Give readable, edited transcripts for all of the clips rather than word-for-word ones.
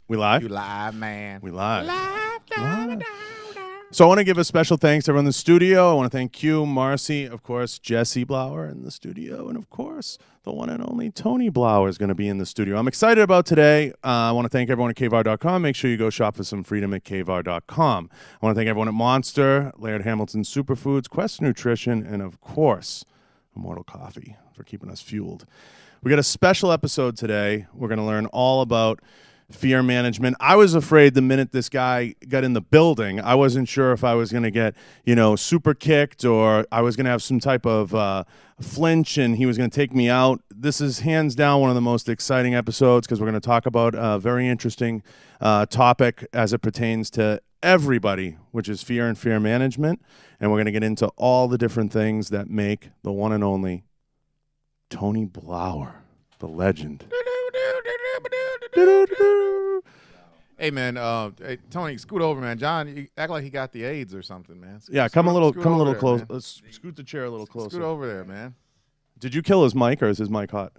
We live? You live, man. We live. Live. So I want to give a special thanks to everyone in the studio. I want to thank Q, Marcy, of course, Jesse Blauer in the studio, and of course, the one and only Tony Blauer is going to be in the studio. I'm excited about today. I want to thank everyone at K-Var.com. Make sure you go shop for some freedom at K-Var.com. I want to thank everyone at Monster, Laird Hamilton Superfoods, Quest Nutrition, and of course, Immortal Coffee for keeping us fueled. We got a special episode today. We're going to learn all about fear management. I was afraid the minute this guy got in the building, I wasn't sure if I was going to get, super kicked or I was going to have some type of flinch and he was going to take me out. This is hands down one of the most exciting episodes because we're going to talk about a very interesting topic as it pertains to everybody, which is fear and fear management. And we're going to get into all the different things that make the one and only Tony Blauer, the legend. Hey man, hey, Tony, scoot over, man. John, you act like he got the AIDS or something, man. Come a little there, close. man. Let's scoot the chair a little closer. Scoot over there, man. Did you kill his mic or is his mic hot?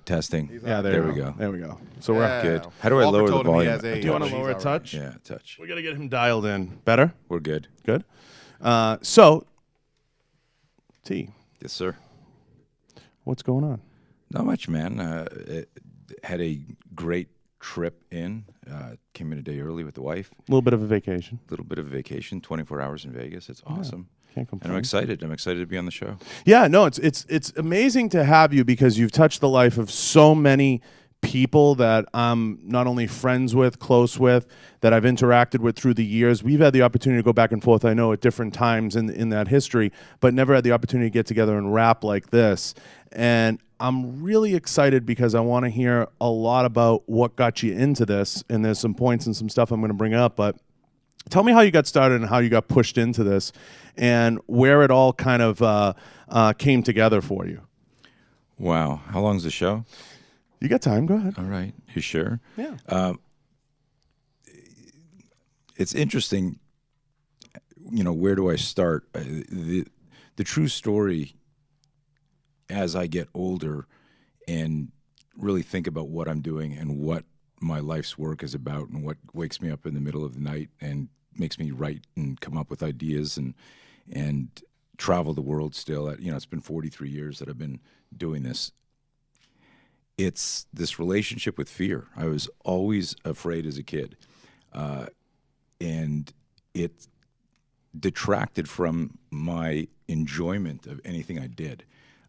Testing. Yeah, there we go. There we go. So we're good. How do I Walker lower the told him he volume? has AIDS. Do you want to He's lower a all touch? Yeah, touch. We got to get him dialed in. Better? We're good. Good. So, T, Yes, sir. what's going on? Not much, man. Had a great trip in. Came in a day early with the wife. A little bit of a vacation. A little bit of a vacation. 24 hours in Vegas. It's awesome. Can't And complain. I'm excited. I'm excited to be on the show. Yeah, no, it's amazing to have you because you've touched the life of so many people that I'm not only friends with, close with, that I've interacted with through the years. We've had the opportunity to go back and forth, I know, at different times in that history, but never had the opportunity to get together and rap like this. And I'm really excited because I want to hear a lot about what got you into this, and there's some points and some stuff I'm going to bring up, but tell me how you got started and how you got pushed into this and where it all kind of came together for you. Wow. How long's the show? You got time. Go ahead. All right. You sure? Yeah. It's interesting, where do I start? The true story as I get older and really think about what I'm doing and what my life's work is about and what wakes me up in the middle of the night and makes me write and come up with ideas and travel the world still. It's been 43 years that I've been doing this. It's this relationship with fear. I was always afraid as a kid, and it detracted from my enjoyment of anything I did.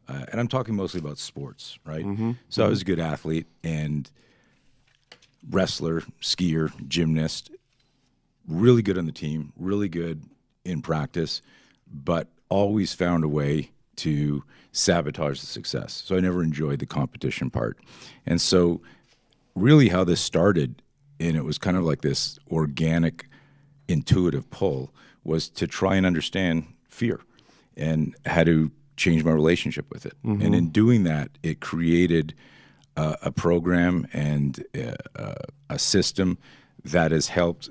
And I'm talking mostly about sports, right? Mm-hmm. So I was a good athlete and wrestler, skier, gymnast, really good on the team, really good in practice, but always found a way to sabotage the success. So I never enjoyed the competition part. And so really how this started, and it was kind of like this organic, intuitive pull, was to try and understand fear and how to change my relationship with it. Mm-hmm. And in doing that, it created a program and a system that has helped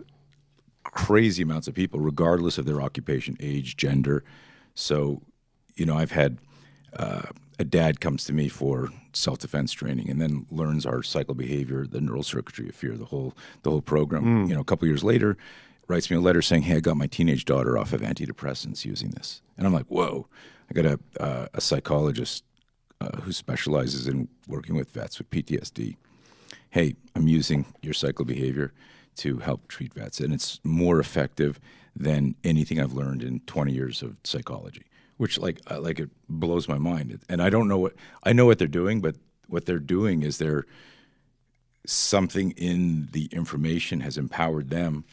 crazy amounts of people, regardless of their occupation, age, gender. So, I've had a dad comes to me for self-defense training and then learns our cycle behavior, the neural circuitry of fear, the whole program. A couple years later, writes me a letter saying, "Hey, I got my teenage daughter off of antidepressants using this." And I'm like, "Whoa!" I got a psychologist who specializes in working with vets with PTSD. "Hey, I'm using your cycle behavior to help treat vets, and it's more effective than anything I've learned in 20 years of psychology." Which it blows my mind. And I don't know I know what they're doing, but what they're doing is something in the information has empowered them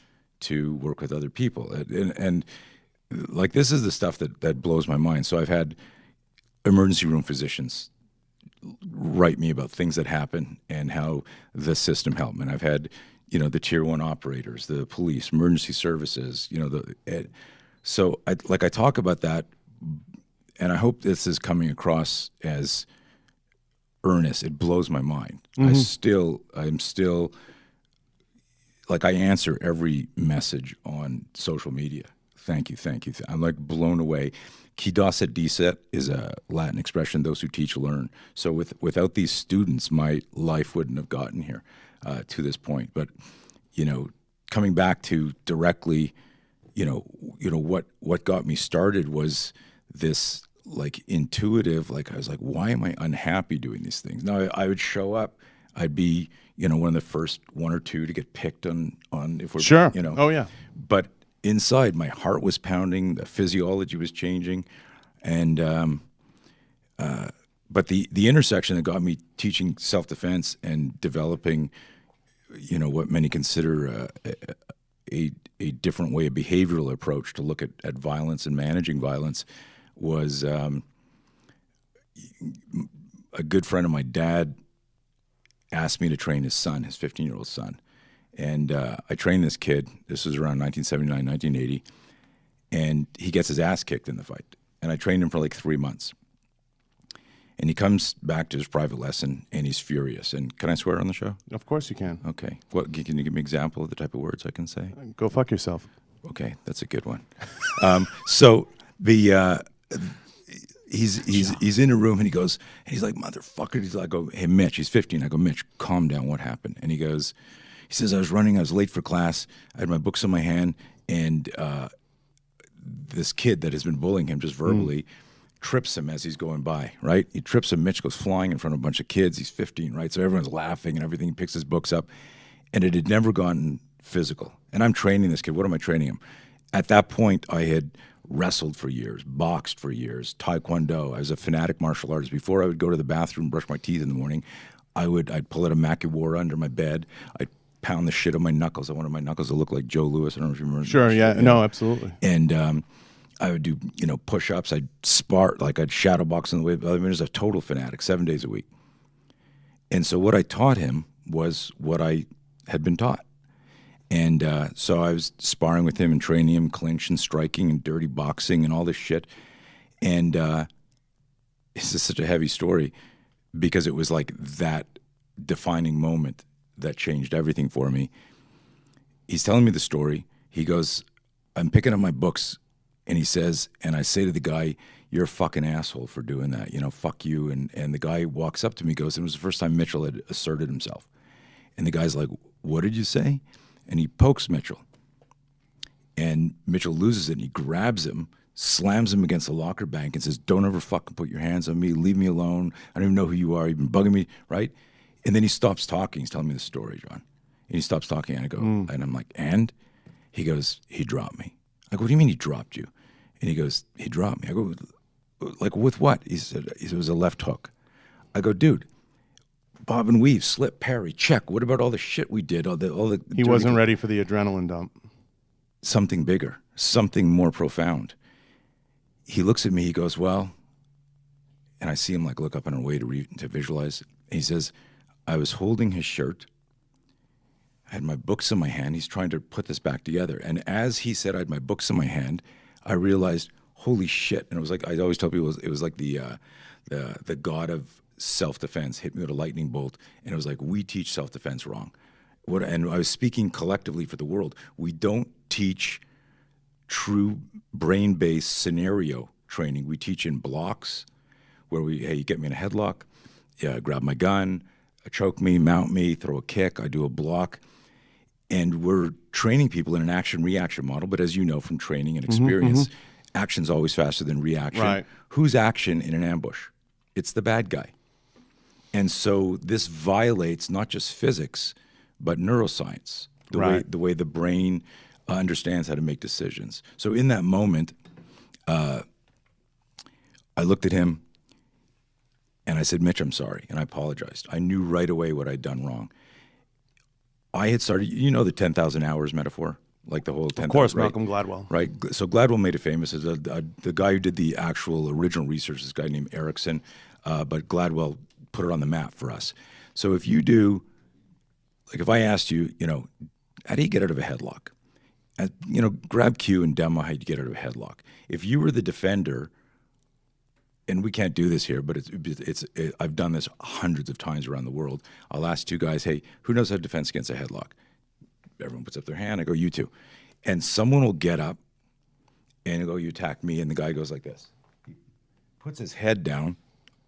to work with other people. And this is the stuff that blows my mind. So I've had emergency room physicians write me about things that happen and how the system helped. And I've had, the tier 1 operators, the police, emergency services, so I talk about that. And I hope this is coming across as earnest. It blows my mind. Mm-hmm. I'm still I answer every message on social media. Thank you. I'm blown away. Qui docet decet is a Latin expression, those who teach learn. So without these students, my life wouldn't have gotten here. to this point. But coming back to directly, what got me started was this like intuitive, like I was like, why am I unhappy doing these things? Now I would show up, I'd be one of the first one or two to get picked on if we're Sure. Oh yeah. But inside, my heart was pounding, the physiology was changing, and but the intersection that got me teaching self-defense and developing, what many consider a different way, a behavioral approach to look at violence and managing violence, was a good friend of my dad asked me to train his son, his 15-year-old son. And I trained this kid. This was around 1979, 1980. And he gets his ass kicked in the fight. And I trained him for like 3 months. And he comes back to his private lesson, and he's furious. And can I swear on the show? Of course you can. Okay. What can you give me an example of the type of words I can say? Go fuck yourself. Okay, that's a good one. So the he's in a room, and he's like, motherfucker. He's like, I go, hey Mitch. He's 15. I go, Mitch, calm down. What happened? And he says, I was late for class. I had my books in my hand, and this kid that has been bullying him just verbally trips him as he's going by, right? He trips him. Mitch goes flying in front of a bunch of kids. He's 15, right? So everyone's laughing and everything. He picks his books up, and it had never gotten physical. And I'm training this kid. What am I training him? At that point, I had wrestled for years, boxed for years, taekwondo. I was a fanatic martial artist. Before I would go to the bathroom, brush my teeth in the morning, I'd pull out a Makiwara under my bed. I'd pound the shit on my knuckles. I wanted my knuckles to look like Joe Louis. I don't know if you remember. Sure, yeah. No, absolutely. And I would do, push-ups. I'd spar, like I'd shadow box in the way. I mean, I was a total fanatic, 7 days a week. And so what I taught him was what I had been taught. And so I was sparring with him and training him, clinch and striking and dirty boxing and all this shit. And this is such a heavy story because it was like that defining moment that changed everything for me. He's telling me the story. He goes, I'm picking up my books, and he says, and I say to the guy, you're a fucking asshole for doing that. Fuck you. And the guy walks up to me, goes, it was the first time Mitchell had asserted himself. And the guy's like, what did you say? And he pokes Mitchell. And Mitchell loses it, and he grabs him, slams him against the locker bank, and says, don't ever fucking put your hands on me. Leave me alone. I don't even know who you are. You've been bugging me, right? And then he stops talking. He's telling me the story, John. And he stops talking, and I go, and I'm like, and? He goes, he dropped me. I go, what do you mean he dropped you? And he goes, he dropped me. I go, like, with what? He said it was a left hook. I go, dude, bob and weave, slip, parry, check. What about all the shit we did? He wasn't ready for the adrenaline dump. Something bigger, something more profound. He looks at me, he goes, well, and I see him like look up in a way to visualize. He says, I was holding his shirt. I had my books in my hand. He's trying to put this back together. And as he said I had my books in my hand, I realized, holy shit. And it was like, I always tell people, it was like the god of self-defense hit me with a lightning bolt. And it was like, we teach self-defense wrong. And I was speaking collectively for the world. We don't teach true brain-based scenario training. We teach in blocks where hey, you get me in a headlock, grab my gun, choke me, mount me, throw a kick, I do a block. And we're training people in an action-reaction model, but as you know from training and experience, action's always faster than reaction. Right. Who's action in an ambush? It's the bad guy. And so this violates not just physics, but neuroscience, the way the brain understands how to make decisions. So in that moment, I looked at him, and I said, Mitch, I'm sorry, and I apologized. I knew right away what I'd done wrong. I had started, the 10,000 hours metaphor, like the whole 10,000. Of course, right? Malcolm Gladwell. Right. So Gladwell made it famous. As the guy who did the actual original research, this guy named Erickson, but Gladwell put it on the map for us. So if you do, like if I asked you, how do you get out of a headlock? Grab Q and demo how you get out of a headlock. If you were the defender, and we can't do this here, but I've done this hundreds of times around the world. I'll ask two guys, hey, who knows how to defend against a headlock? Everyone puts up their hand. I go, you two. And someone will get up and go, you attack me. And the guy goes like this. He puts his head down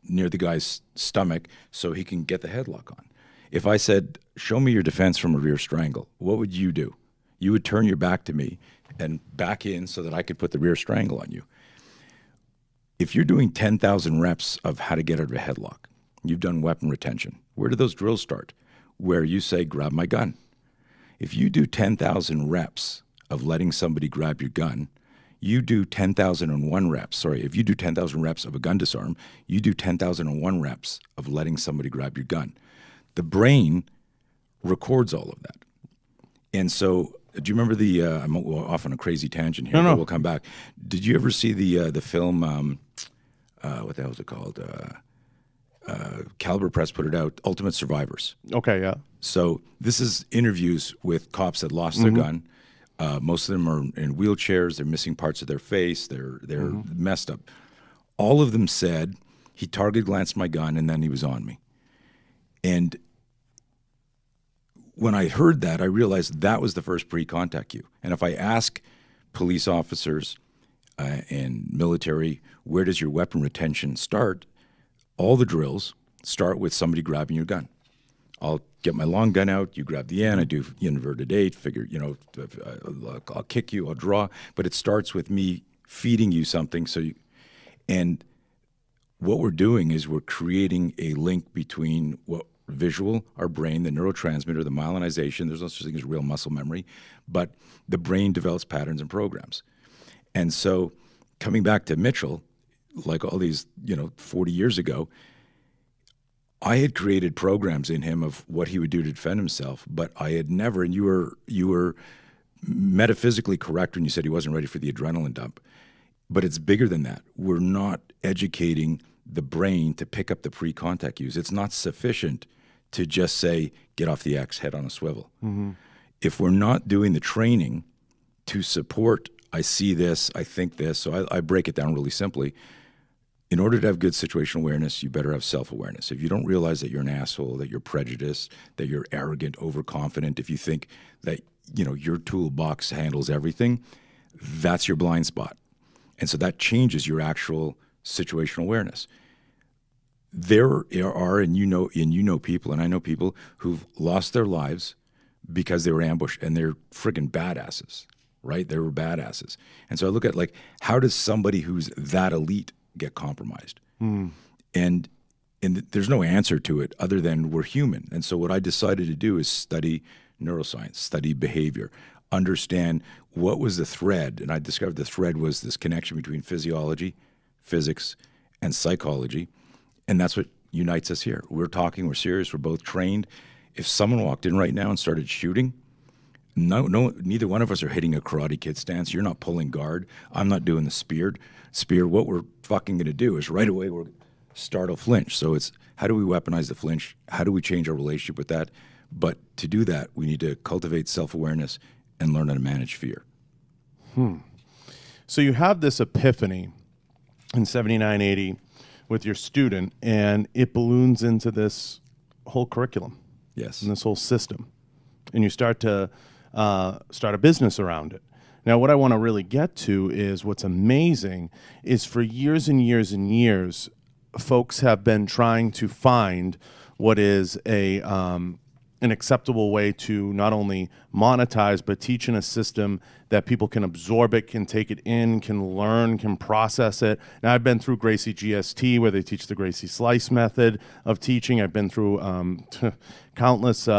near the guy's stomach so he can get the headlock on. If I said, show me your defense from a rear strangle, what would you do? You would turn your back to me and back in so that I could put the rear strangle on you. If you're doing 10,000 reps of how to get out of a headlock, you've done weapon retention. Where do those drills start? Where you say, grab my gun. If you do 10,000 reps of letting somebody grab your gun, you do 10,001 reps. Sorry, if you do 10,000 reps of a gun disarm, you do 10,001 reps of letting somebody grab your gun. The brain records all of that. And so, do you remember the, I'm off on a crazy tangent here, but we'll come back. Did you ever see the film, what the hell is it called? Caliber Press put it out, Ultimate Survivors. Okay, yeah. So this is interviews with cops that lost their gun. Most of them are in wheelchairs. They're missing parts of their face. They're messed up. All of them said, he target glanced my gun and then he was on me. And when I heard that, I realized that was the first pre-contact cue. And if I ask police officers and military, where does your weapon retention start? All the drills start with somebody grabbing your gun. I'll get my long gun out, you grab the end, I do inverted 8, figure, I'll kick you, I'll draw. But it starts with me feeding you something. And what we're doing is we're creating a link between what visual, our brain, the neurotransmitter, the myelinization, there's no such thing as real muscle memory, but the brain develops patterns and programs. And so coming back to Mitchell, like all these, 40 years ago, I had created programs in him of what he would do to defend himself, but I had never, and you were metaphysically correct when you said he wasn't ready for the adrenaline dump, but it's bigger than that. We're not educating the brain to pick up the pre-contact cues. It's not sufficient to just say, get off the X, head on a swivel. If we're not doing the training to support, I see this, I think this, so I break it down really simply. In order to have good situational awareness, you better have self-awareness. If you don't realize that you're an asshole, that you're prejudiced, that you're arrogant, overconfident, if you think that your toolbox handles everything, that's your blind spot. And so that changes your actual situational awareness. There are, and you know people, and I know people who've lost their lives because they were ambushed, and they're friggin' badasses, right? They were badasses. And so I look at, how does somebody who's that elite get compromised? And there's no answer to it other than we're human. And so what I decided to do is study neuroscience, study behavior, understand what was the thread. And I discovered the thread was this connection between physiology, physics, and psychology. And that's what unites us here. We're talking, we're serious, we're both trained. If someone walked in right now and started shooting, neither one of us are hitting a Karate Kid stance. You're not pulling guard. I'm not doing the spear. What we're fucking going to do is right away we're start a flinch. So it's how do we weaponize the flinch? How do we change our relationship with that? But to do that, we need to cultivate self-awareness and learn how to manage fear. So you have this epiphany in 79, 80 with your student, and it balloons into this whole curriculum. Yes. And this whole system. And you start to start a business around it. Now, what I want to really get to is what's amazing is for years and years and years, folks have been trying to find what is an acceptable way to not only monetize, but teach in a system that people can absorb it, can take it in, can learn, can process it. Now, I've been through Gracie GST, where they teach the Gracie Slice method of teaching. I've been through countless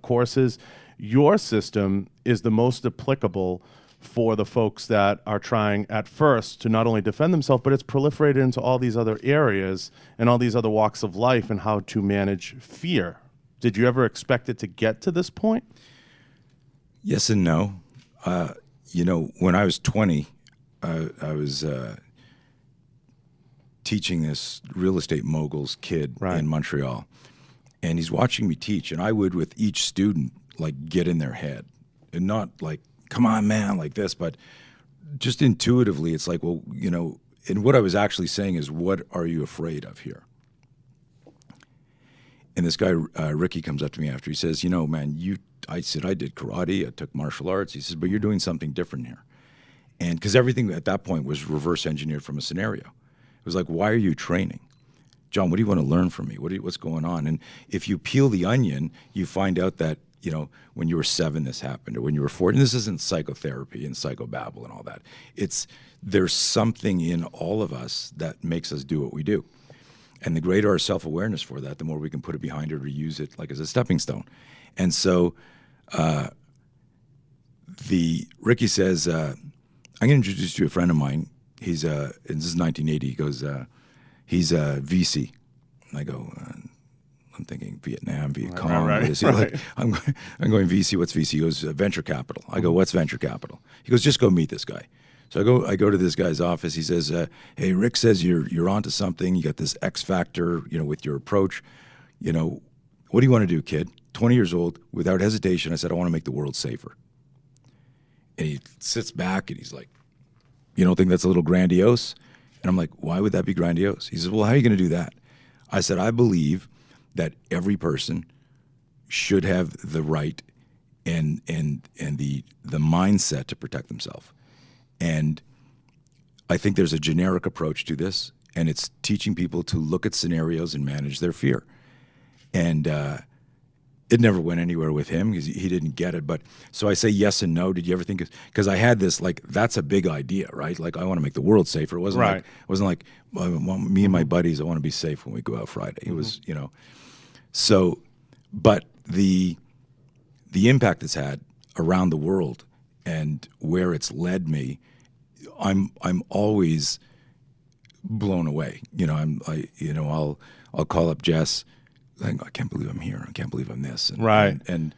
courses. Your system is the most applicable for the folks that are trying at first to not only defend themselves, but it's proliferated into all these other areas and all these other walks of life and how to manage fear. Did you ever expect it to get to this point? Yes and no. When I was 20, I was teaching this real estate mogul's kid in Montreal. And he's watching me teach, and I would, with each student, get in their head. And not come on, man, like this, but just intuitively, it's and what I was actually saying is, what are you afraid of here? And this guy, Ricky, comes up to me after. He says, man, I said, I did karate, I took martial arts. He says, but you're doing something different here. And because everything at that point was reverse engineered from a scenario. It was why are you training? John, what do you want to learn from me? What's going on? And if you peel the onion, you find out that, when you were 7, this happened, or when you were 4. And this isn't psychotherapy and psychobabble and all that. There's something in all of us that makes us do what we do. And the greater our self-awareness for that, the more we can put it behind it or use it like as a stepping stone. And so Ricky says, I'm going to introduce you to a friend of mine. He's and this is 1980. He goes, he's a VC. And I go, I'm thinking Vietnam, Viet Cong. Right. What is he? Like, I'm going VC. What's VC? He goes, venture capital. I go, what's venture capital? He goes, just go meet this guy. So I go to this guy's office. He says, hey, Rick says you're onto something. You got this X factor, with your approach. What do you want to do, kid? 20 years old, without hesitation, I said, I want to make the world safer. And he sits back and he's like, you don't think that's a little grandiose? And I'm like, why would that be grandiose? He says, well, how are you going to do that? I said, I believe that every person should have the right and the mindset to protect themselves. And I think there's a generic approach to this, and it's teaching people to look at scenarios and manage their fear. And it never went anywhere with him because he didn't get it. But so I say yes and no. Did you ever think? Because I had this, like, that's a big idea, right? Like, I want to make the world safer. It wasn't like me and my buddies, I want to be safe when we go out Friday. It was, So, but the impact it's had around the world and where it's led me, I'm always blown away. I'll call up Jess. I can't believe I'm here. I can't believe I'm this. And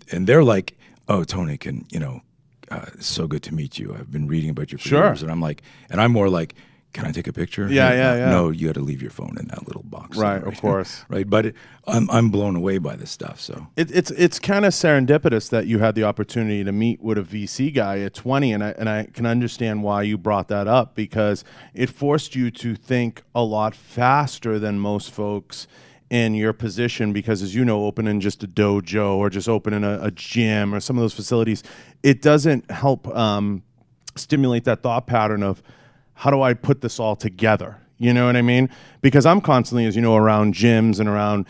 they're like, oh, Tony, it's so good to meet you. I've been reading about you for years. And I'm like, and I'm more like, can I take a picture? Yeah. No, you got to leave your phone in that little box. Right, of course. Right, but I'm blown away by this stuff. So it's kind of serendipitous that you had the opportunity to meet with a VC guy at 20, and I can understand why you brought that up, because it forced you to think a lot faster than most folks in your position, because, as you know, opening just a dojo or just opening a gym or some of those facilities, it doesn't help stimulate that thought pattern of, how do I put this all together? You know what I mean? Because I'm constantly, as you know, around gyms and around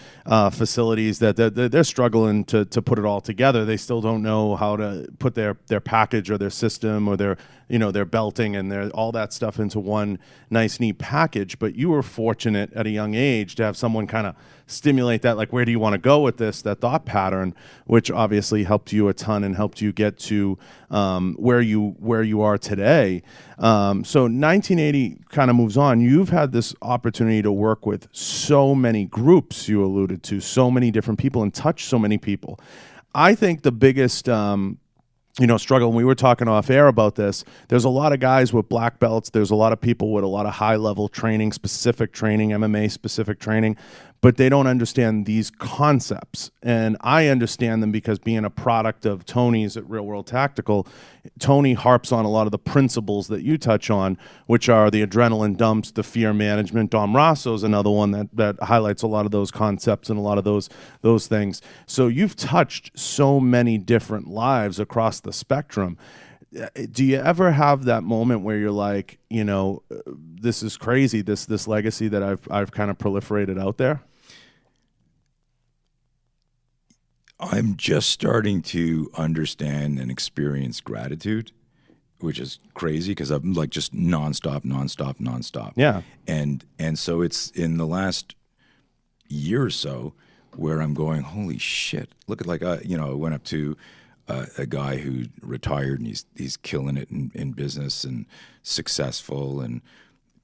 facilities that they're struggling to put it all together. They still don't know how to put their package or their system or their belting and all that stuff into one nice, neat package. But you were fortunate at a young age to have someone kind of stimulate that, like, where do you want to go with this, that thought pattern, which obviously helped you a ton and helped you get to where you are today. So 1980 kind of moves on. You've had this opportunity to work with so many groups, you alluded to, so many different people, and touch so many people. I think the biggest struggle, and we were talking off air about this, there's a lot of guys with black belts, there's a lot of people with a lot of high-level training, specific training, MMA-specific training, but they don't understand these concepts. And I understand them because, being a product of Tony's at Real World Tactical, Tony harps on a lot of the principles that you touch on, which are the adrenaline dumps, the fear management. Dom Rosso's another one that highlights a lot of those concepts and a lot of those things. So you've touched so many different lives across the spectrum. Do you ever have that moment where you're like, this is crazy, this legacy that I've kind of proliferated out there? I'm just starting to understand and experience gratitude, which is crazy because I'm like just nonstop. Yeah. And so it's in the last year or so where I'm going, holy shit, look at, like, I went up to a guy who retired, and he's killing it in business and successful, and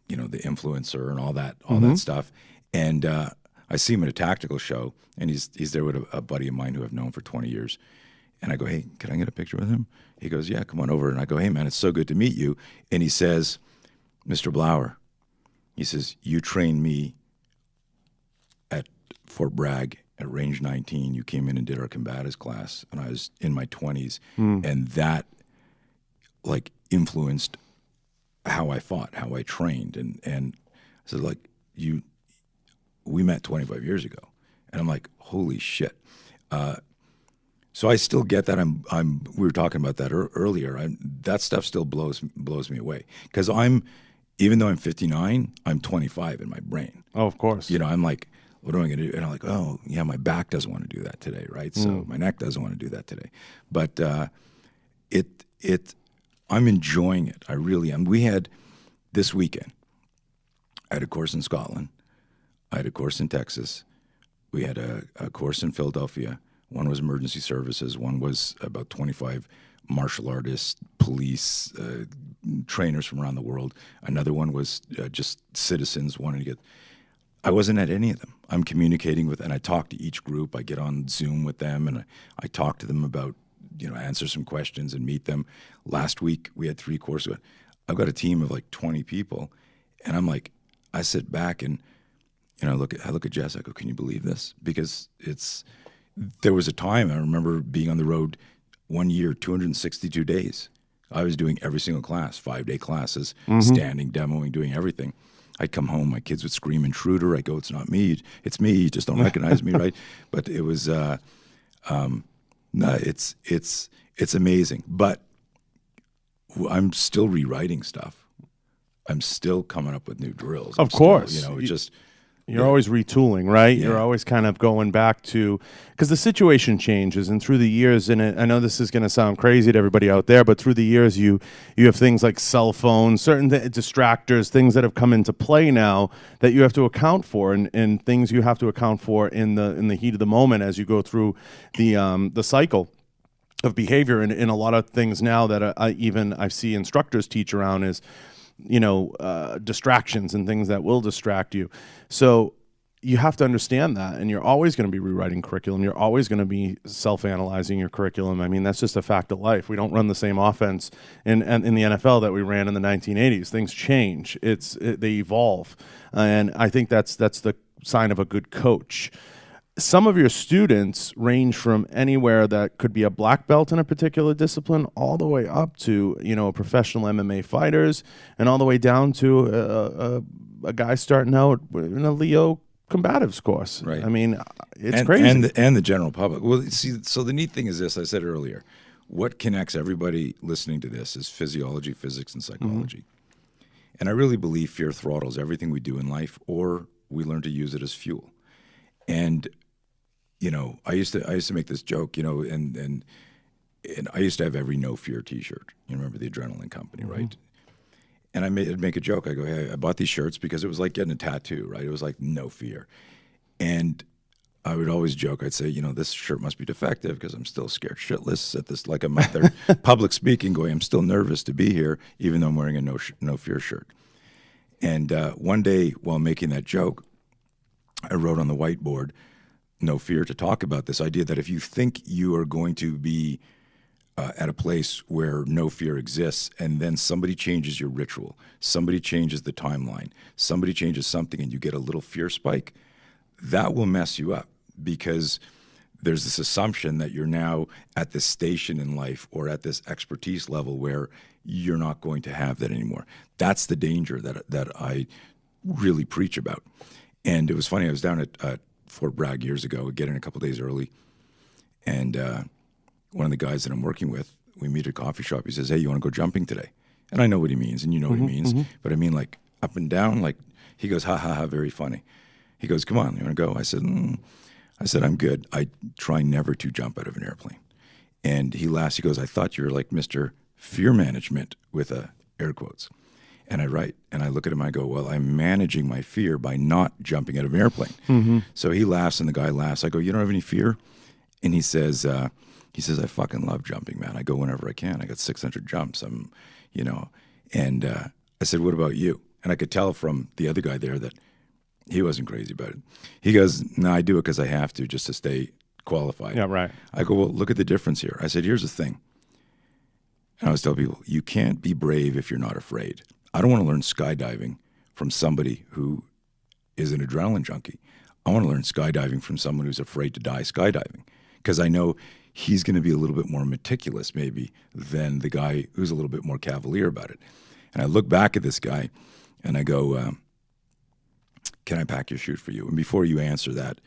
the influencer and all that stuff. And I see him at a tactical show, and he's there with a buddy of mine who I've known for 20 years. And I go, hey, can I get a picture with him? He goes, yeah, come on over. And I go, hey, man, it's so good to meet you. And he says, Mr. Blauer, he says, you trained me at Fort Bragg at Range 19. You came in and did our combatives class, and I was in my 20s. And that, like, influenced how I fought, how I trained. And I said, like, we met 25 years ago. And I'm like, holy shit. So I still get that. We were talking about that earlier. That stuff still blows me away, because I'm even though I'm 59, I'm 25 in my brain. Oh, of course. You know, I'm like, what am I going to do? And I'm like, oh, yeah, my back doesn't want to do that today, right? So my neck doesn't want to do that today. But I'm enjoying it. I really am. We had this weekend, I had a course in Scotland. I had a course in Texas. We had a course in Philadelphia. One was emergency services. One was about 25 martial artists, police, trainers from around the world. Another one was just citizens wanting to get. I wasn't at any of them. I'm communicating with, and I talk to each group. I get on Zoom with them, and I talk to them about, answer some questions and meet them. Last week we had 3 courses. I've got a team of like 20 people, and I'm like, I sit back and I look at Jess. I go, can you believe this? Because there was a time I remember being on the road 1 year, 262 days. I was doing every single class, 5-day classes, standing, demoing, doing everything. I'd come home, my kids would scream intruder. I go, it's not me, it's me. You just don't recognize me, right? But it was, it's amazing. But I'm still rewriting stuff. I'm still coming up with new drills. Of course, You're always retooling, right? Yeah. You're always kind of going back to, because the situation changes, and through the years, and I know this is going to sound crazy to everybody out there, but through the years, you have things like cell phones, certain distractors, things that have come into play now that you have to account for, and things you have to account for in the heat of the moment as you go through the cycle of behavior, and a lot of things now that I see instructors teach around is, distractions and things that will distract you. So you have to understand that, and you're always going to be rewriting curriculum. You're always going to be self-analyzing your curriculum. I mean, that's just a fact of life. We don't run the same offense in the NFL that we ran in the 1980s. Things change. They evolve, and I think that's the sign of a good coach. Some of your students range from anywhere that could be a black belt in a particular discipline all the way up to, professional MMA fighters, and all the way down to a guy starting out in a Leo combatives course. Right. I mean, it's crazy. And the general public. Well, see, so the neat thing is this, I said earlier, what connects everybody listening to this is physiology, physics, and psychology. And I really believe fear throttles everything we do in life, or we learn to use it as fuel. And I used to make this joke, and I used to have every No Fear T-shirt. You remember the Adrenaline Company, right? And I'd make a joke. I go, hey, I bought these shirts because it was like getting a tattoo, right? It was like no fear. And I would always joke. I'd say, this shirt must be defective because I'm still scared shitless at this, like I'm out there public speaking going, I'm still nervous to be here, even though I'm wearing a no fear shirt. And one day while making that joke, I wrote on the whiteboard, no fear, to talk about this idea that if you think you are going to be at a place where no fear exists, and then somebody changes your ritual, somebody changes the timeline, somebody changes something, and you get a little fear spike, that will mess you up, because there's this assumption that you're now at this station in life or at this expertise level where you're not going to have that anymore. That's the danger that I really preach about. And it was funny, I was down at Fort Bragg years ago, get in a couple days early, and one of the guys that I'm working with, we meet at a coffee shop. He says, hey, you want to go jumping today? And I know what he means, and you know what he means, but I mean like up and down, like he goes, ha, ha, ha, very funny. He goes, come on, you want to go? I said, I'm good. I try never to jump out of an airplane. And he laughs, he goes, I thought you were like Mr. Fear Management with air quotes. And I write, and I look at him, I go, well, I'm managing my fear by not jumping out of an airplane. So he laughs, and the guy laughs. I go, you don't have any fear? And he says, I fucking love jumping, man. I go whenever I can. I got 600 jumps. And I said, what about you? And I could tell from the other guy there that he wasn't crazy about it. He goes, no, I do it because I have to, just to stay qualified. Yeah, right. I go, well, look at the difference here. I said, here's the thing. And I always tell people, you can't be brave if you're not afraid. I don't want to learn skydiving from somebody who is an adrenaline junkie. I want to learn skydiving from someone who's afraid to die skydiving, because I know he's going to be a little bit more meticulous maybe than the guy who's a little bit more cavalier about it. And I look back at this guy and I go, can I pack your chute for you? And before you answer that,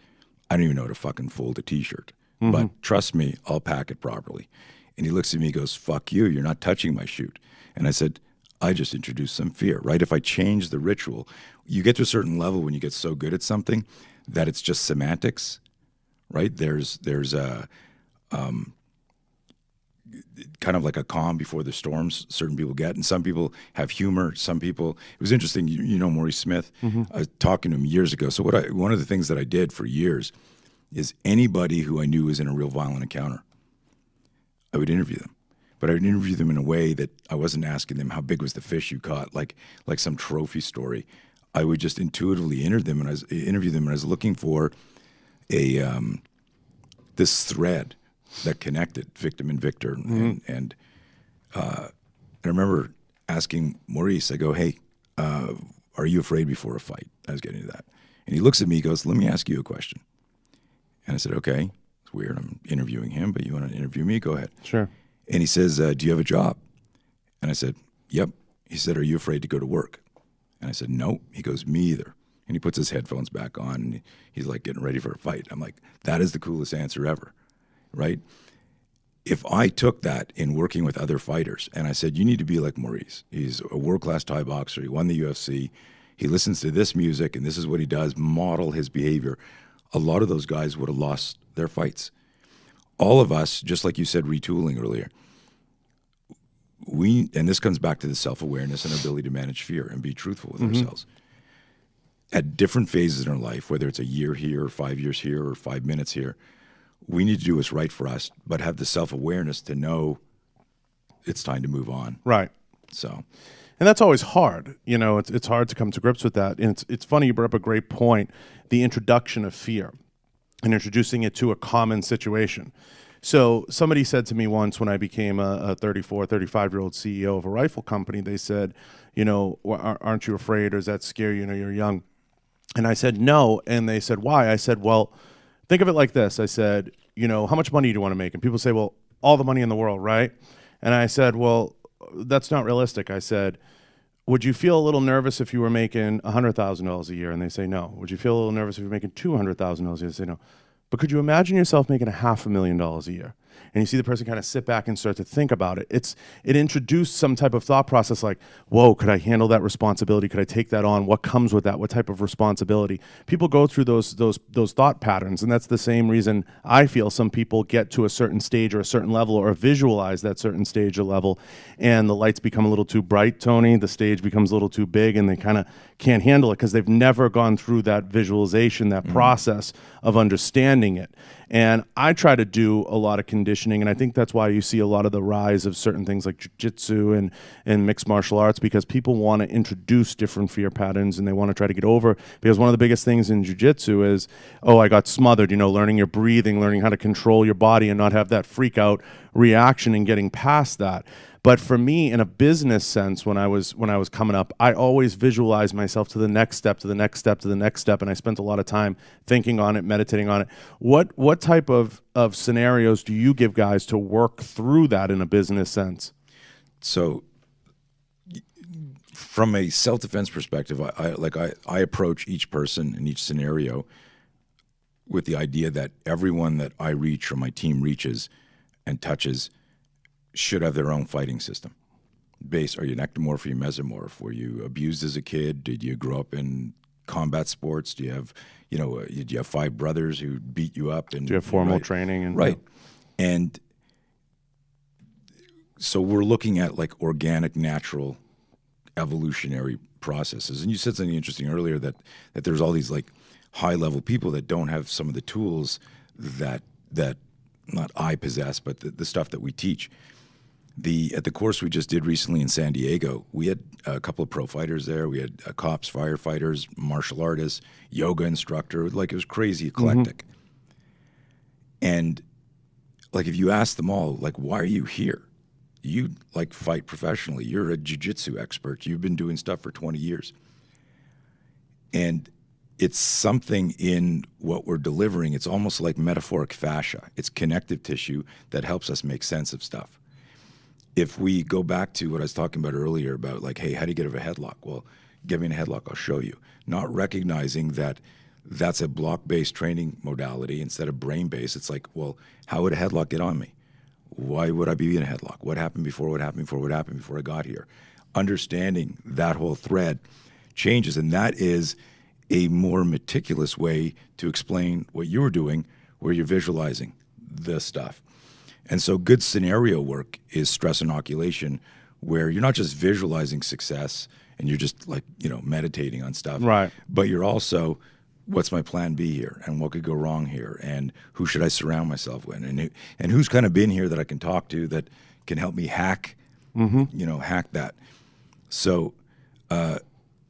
I don't even know how to fucking fold a T-shirt. But trust me, I'll pack it properly. And he looks at me and goes, fuck you, you're not touching my chute. And I said, I just introduced some fear, right? If I change the ritual, you get to a certain level when you get so good at something that it's just semantics, right? There's a kind of like a calm before the storms certain people get, and some people have humor. Some people, it was interesting, you know Maurice Smith. I was talking to him years ago. So one of the things that I did for years is anybody who I knew was in a real violent encounter, I would interview them. But I would interview them in a way that I wasn't asking them how big was the fish you caught, like some trophy story. I would just intuitively interview them, and I was looking for a this thread that connected victim and victor. And I remember asking Maurice, I go, hey, are you afraid before a fight? I was getting to that. And he looks at me, he goes, let me ask you a question. And I said, okay, it's weird. I'm interviewing him, but you want to interview me? Go ahead. Sure. And he says, do you have a job? And I said, yep. He said, are you afraid to go to work? And I said, no. He goes, me either. And he puts his headphones back on, and he's like getting ready for a fight. I'm like, that is the coolest answer ever, right? If I took that in working with other fighters, and I said, you need to be like Maurice. He's a world-class Thai boxer. He won the UFC. He listens to this music, and this is what he does, model his behavior. A lot of those guys would have lost their fights. All of us, just like you said, retooling earlier, and this comes back to the self-awareness and ability to manage fear and be truthful with ourselves. At different phases in our life, whether it's a year here or 5 years here or 5 minutes here, we need to do what's right for us, but have the self-awareness to know it's time to move on. Right. So, and that's always hard. You know, it's hard to come to grips with that. And it's funny, you brought up a great point, the introduction of fear and introducing it to a common situation. So somebody said to me once when I became a 34, 35-year-old CEO of a rifle company, they said, you know, aren't you afraid, or does that scare you? You know, you're young. And I said, no. And they said, why? I said, well, think of it like this. I said, you know, how much money do you want to make? And people say, well, all the money in the world, right? And I said, well, that's not realistic. I said, would you feel a little nervous if you were making $100,000 a year? And they say, no. Would you feel a little nervous if you're making $200,000 a year? They say, no. But could you imagine yourself making $500,000 a year? And you see the person kind of sit back and start to think about it. It introduced some type of thought process like, whoa, could I handle that responsibility? Could I take that on? What comes with that? What type of responsibility? People go through those thought patterns, and that's the same reason I feel some people get to a certain stage or a certain level or visualize that certain stage or level, and the lights become a little too bright, Tony, the stage becomes a little too big, and they kind of can't handle it because they've never gone through that visualization, that process of understanding it. And I try to do a lot of conditioning, and I think that's why you see a lot of the rise of certain things like jiu-jitsu and mixed martial arts, because people want to introduce different fear patterns and they want to try to get over. Because one of the biggest things in jiu-jitsu is, oh, I got smothered, you know, learning your breathing, learning how to control your body and not have that freak out reaction and getting past that. But for me, in a business sense, when I was coming up, I always visualized myself to the next step, to the next step, to the next step, and I spent a lot of time thinking on it, meditating on it. What type of scenarios do you give guys to work through that in a business sense? So, from a self-defense perspective, I approach each person in each scenario with the idea that everyone that I reach or my team reaches and touches should have their own fighting system. Are you an ectomorph, are you mesomorph? Were you abused as a kid? Did you grow up in combat sports? Do you have, do you have 5 brothers who beat you up? And do you have formal training? And right. And so we're looking at like organic, natural, evolutionary processes. And you said something interesting earlier that there's all these like high-level people that don't have some of the tools that not I possess, but the stuff that we teach. At the course we just did recently in San Diego, we had a couple of pro fighters there. We had cops, firefighters, martial artists, yoga instructor. Like, it was crazy eclectic. And like, if you ask them all, like, why are you here? You like fight professionally. You're a jiu-jitsu expert. You've been doing stuff for 20 years. And it's something in what we're delivering. It's almost like metaphoric fascia. It's connective tissue that helps us make sense of stuff. If we go back to what I was talking about earlier about like, hey, how do you get over a headlock? Well, get me in a headlock, I'll show you. Not recognizing that that's a block-based training modality instead of brain-based. It's like, well, how would a headlock get on me? Why would I be in a headlock? What happened before? What happened before? What happened before I got here? understanding that whole thread changes. And that is a more meticulous way to explain what you were doing, where you're visualizing the stuff. And so good scenario work is stress inoculation, where you're not just visualizing success and you're just like, meditating on stuff. Right. But you're also, what's my plan B here? And what could go wrong here? And who should I surround myself with? And who's kind of been here that I can talk to that can help me hack, hack that. So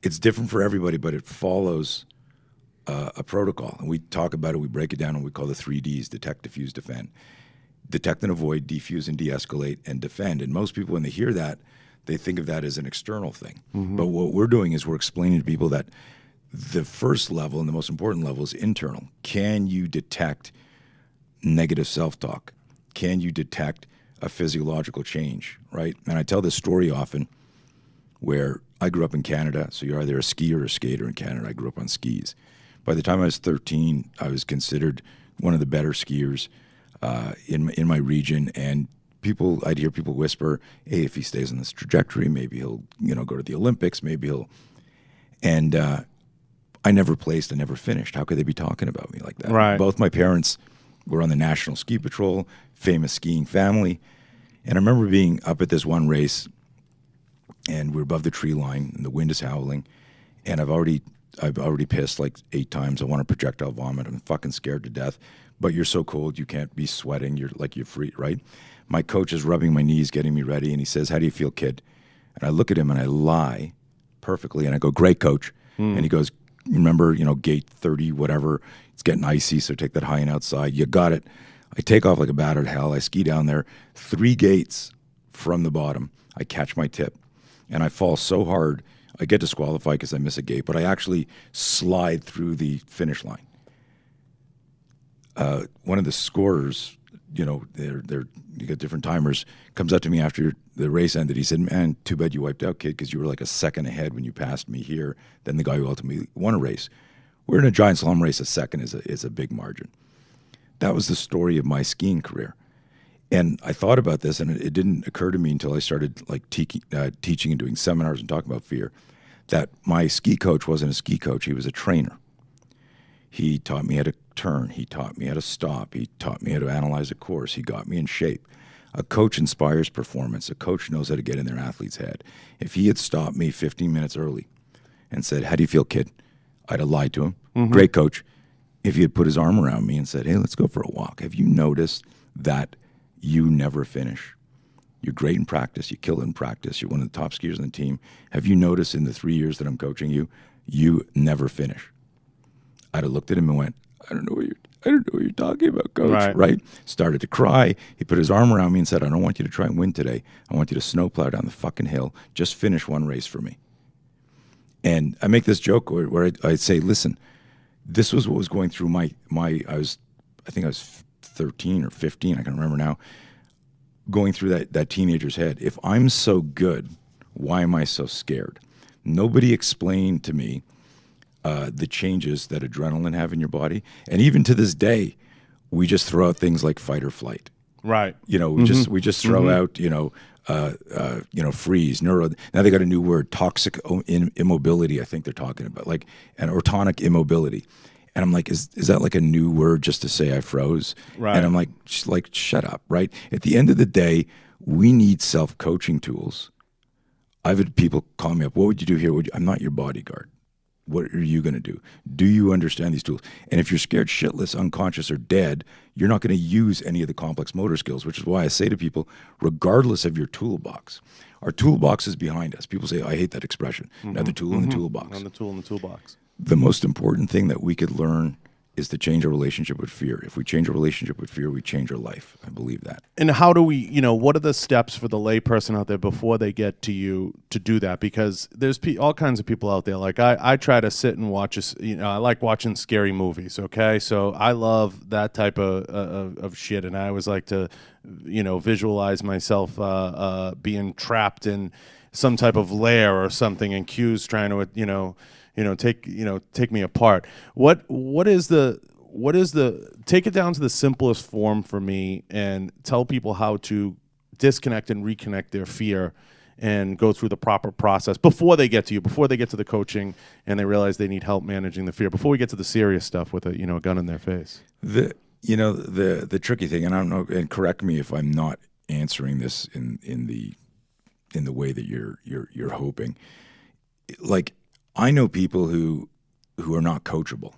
it's different for everybody, but it follows a protocol. And we talk about it, we break it down, and we call the 3Ds: detect, diffuse, defend. Detect and avoid, defuse and de-escalate, and defend. And most people, when they hear that, they think of that as an external thing. But what we're doing is we're explaining to people that the first level and the most important level is internal. Can you detect negative self-talk? Can you detect a physiological change, right? And I tell this story often where I grew up in Canada, so you're either a skier or a skater in Canada. I grew up on skis. By the time I was 13, I was considered one of the better skiers in my region, and I'd hear people whisper, "Hey, if he stays on this trajectory, maybe he'll, go to the Olympics. Maybe he'll." And I never placed. I never finished. How could they be talking about me like that? Right. Both my parents were on the National Ski Patrol, famous skiing family, and I remember being up at this one race, and we're above the tree line, and the wind is howling, and I've already pissed like 8 times. I want to projectile vomit. I'm fucking scared to death. But you're so cold, you can't be sweating. You're free, right? My coach is rubbing my knees, getting me ready, and he says, "How do you feel, kid?" And I look at him and I lie perfectly, and I go, "Great, coach." And he goes, "Remember, gate 30, whatever. It's getting icy, so take that high and outside. You got it." I take off like a bat out of hell. I ski down there. 3 gates from the bottom, I catch my tip, and I fall so hard, I get disqualified because I miss a gate, but I actually slide through the finish line. One of the scorers, you get different timers, comes up to me after the race ended. He said, "Man, too bad you wiped out, kid, because you were like a second ahead when you passed me here than the guy who ultimately won a race." We're in a giant slalom race. A second is a big margin. That was the story of my skiing career. And I thought about this, and it didn't occur to me until I started teaching and doing seminars and talking about fear, that my ski coach wasn't a ski coach. He was a trainer. He taught me how to turn. He taught me how to stop. He taught me how to analyze a course. He got me in shape. A coach inspires performance. A coach knows how to get in their athlete's head. If he had stopped me 15 minutes early and said, "How do you feel, kid?" I'd have lied to him. "Great, coach." If he had put his arm around me and said, "Hey, let's go for a walk. Have you noticed that you never finish? You're great in practice. You kill it in practice. You're one of the top skiers on the team. Have you noticed in the 3 years that I'm coaching you, you never finish?" I'd have looked at him and went, I don't know what you're talking about, coach." Right? Started to cry. He put his arm around me and said, "I don't want you to try and win today. I want you to snowplow down the fucking hill. Just finish one race for me." And I make this joke where I'd say, listen, this was what was going through I think I was 13 or 15, I can remember now, going through that teenager's head. If I'm so good, why am I so scared? Nobody explained to me the changes that adrenaline have in your body. And even to this day, we just throw out things like fight or flight. Right. We just throw out, freeze, neuro. Now they got a new word, toxic immobility, I think they're talking about, like an ortonic immobility. And I'm like, is that like a new word just to say I froze? Right. And I'm like, shut up, right? At the end of the day, we need self-coaching tools. I've had people call me up, "What would you do here?" I'm not your bodyguard. What are you going to do? Do you understand these tools? And if you're scared shitless, unconscious, or dead, you're not going to use any of the complex motor skills, which is why I say to people, regardless of your toolbox, our toolbox is behind us. People say, I hate that expression. Another tool in the toolbox. Another tool in the toolbox. The most important thing that we could learn is to change our relationship with fear. If we change our relationship with fear, we change our life. I believe that. And how do we, what are the steps for the layperson out there before they get to you to do that? Because there's all kinds of people out there. Like I try to sit and watch, I like watching scary movies, okay? So I love that type of shit. And I always like to, visualize myself being trapped in some type of lair or something, and Q's trying to, take me apart. What is the take it down to the simplest form for me and tell people how to disconnect and reconnect their fear and go through the proper process before they get to you, before they get to the coaching and they realize they need help managing the fear, before we get to the serious stuff with a, a gun in their face? The tricky thing, and I don't know, and correct me if I'm not answering this in the way that you're hoping. Like, I know people who are not coachable.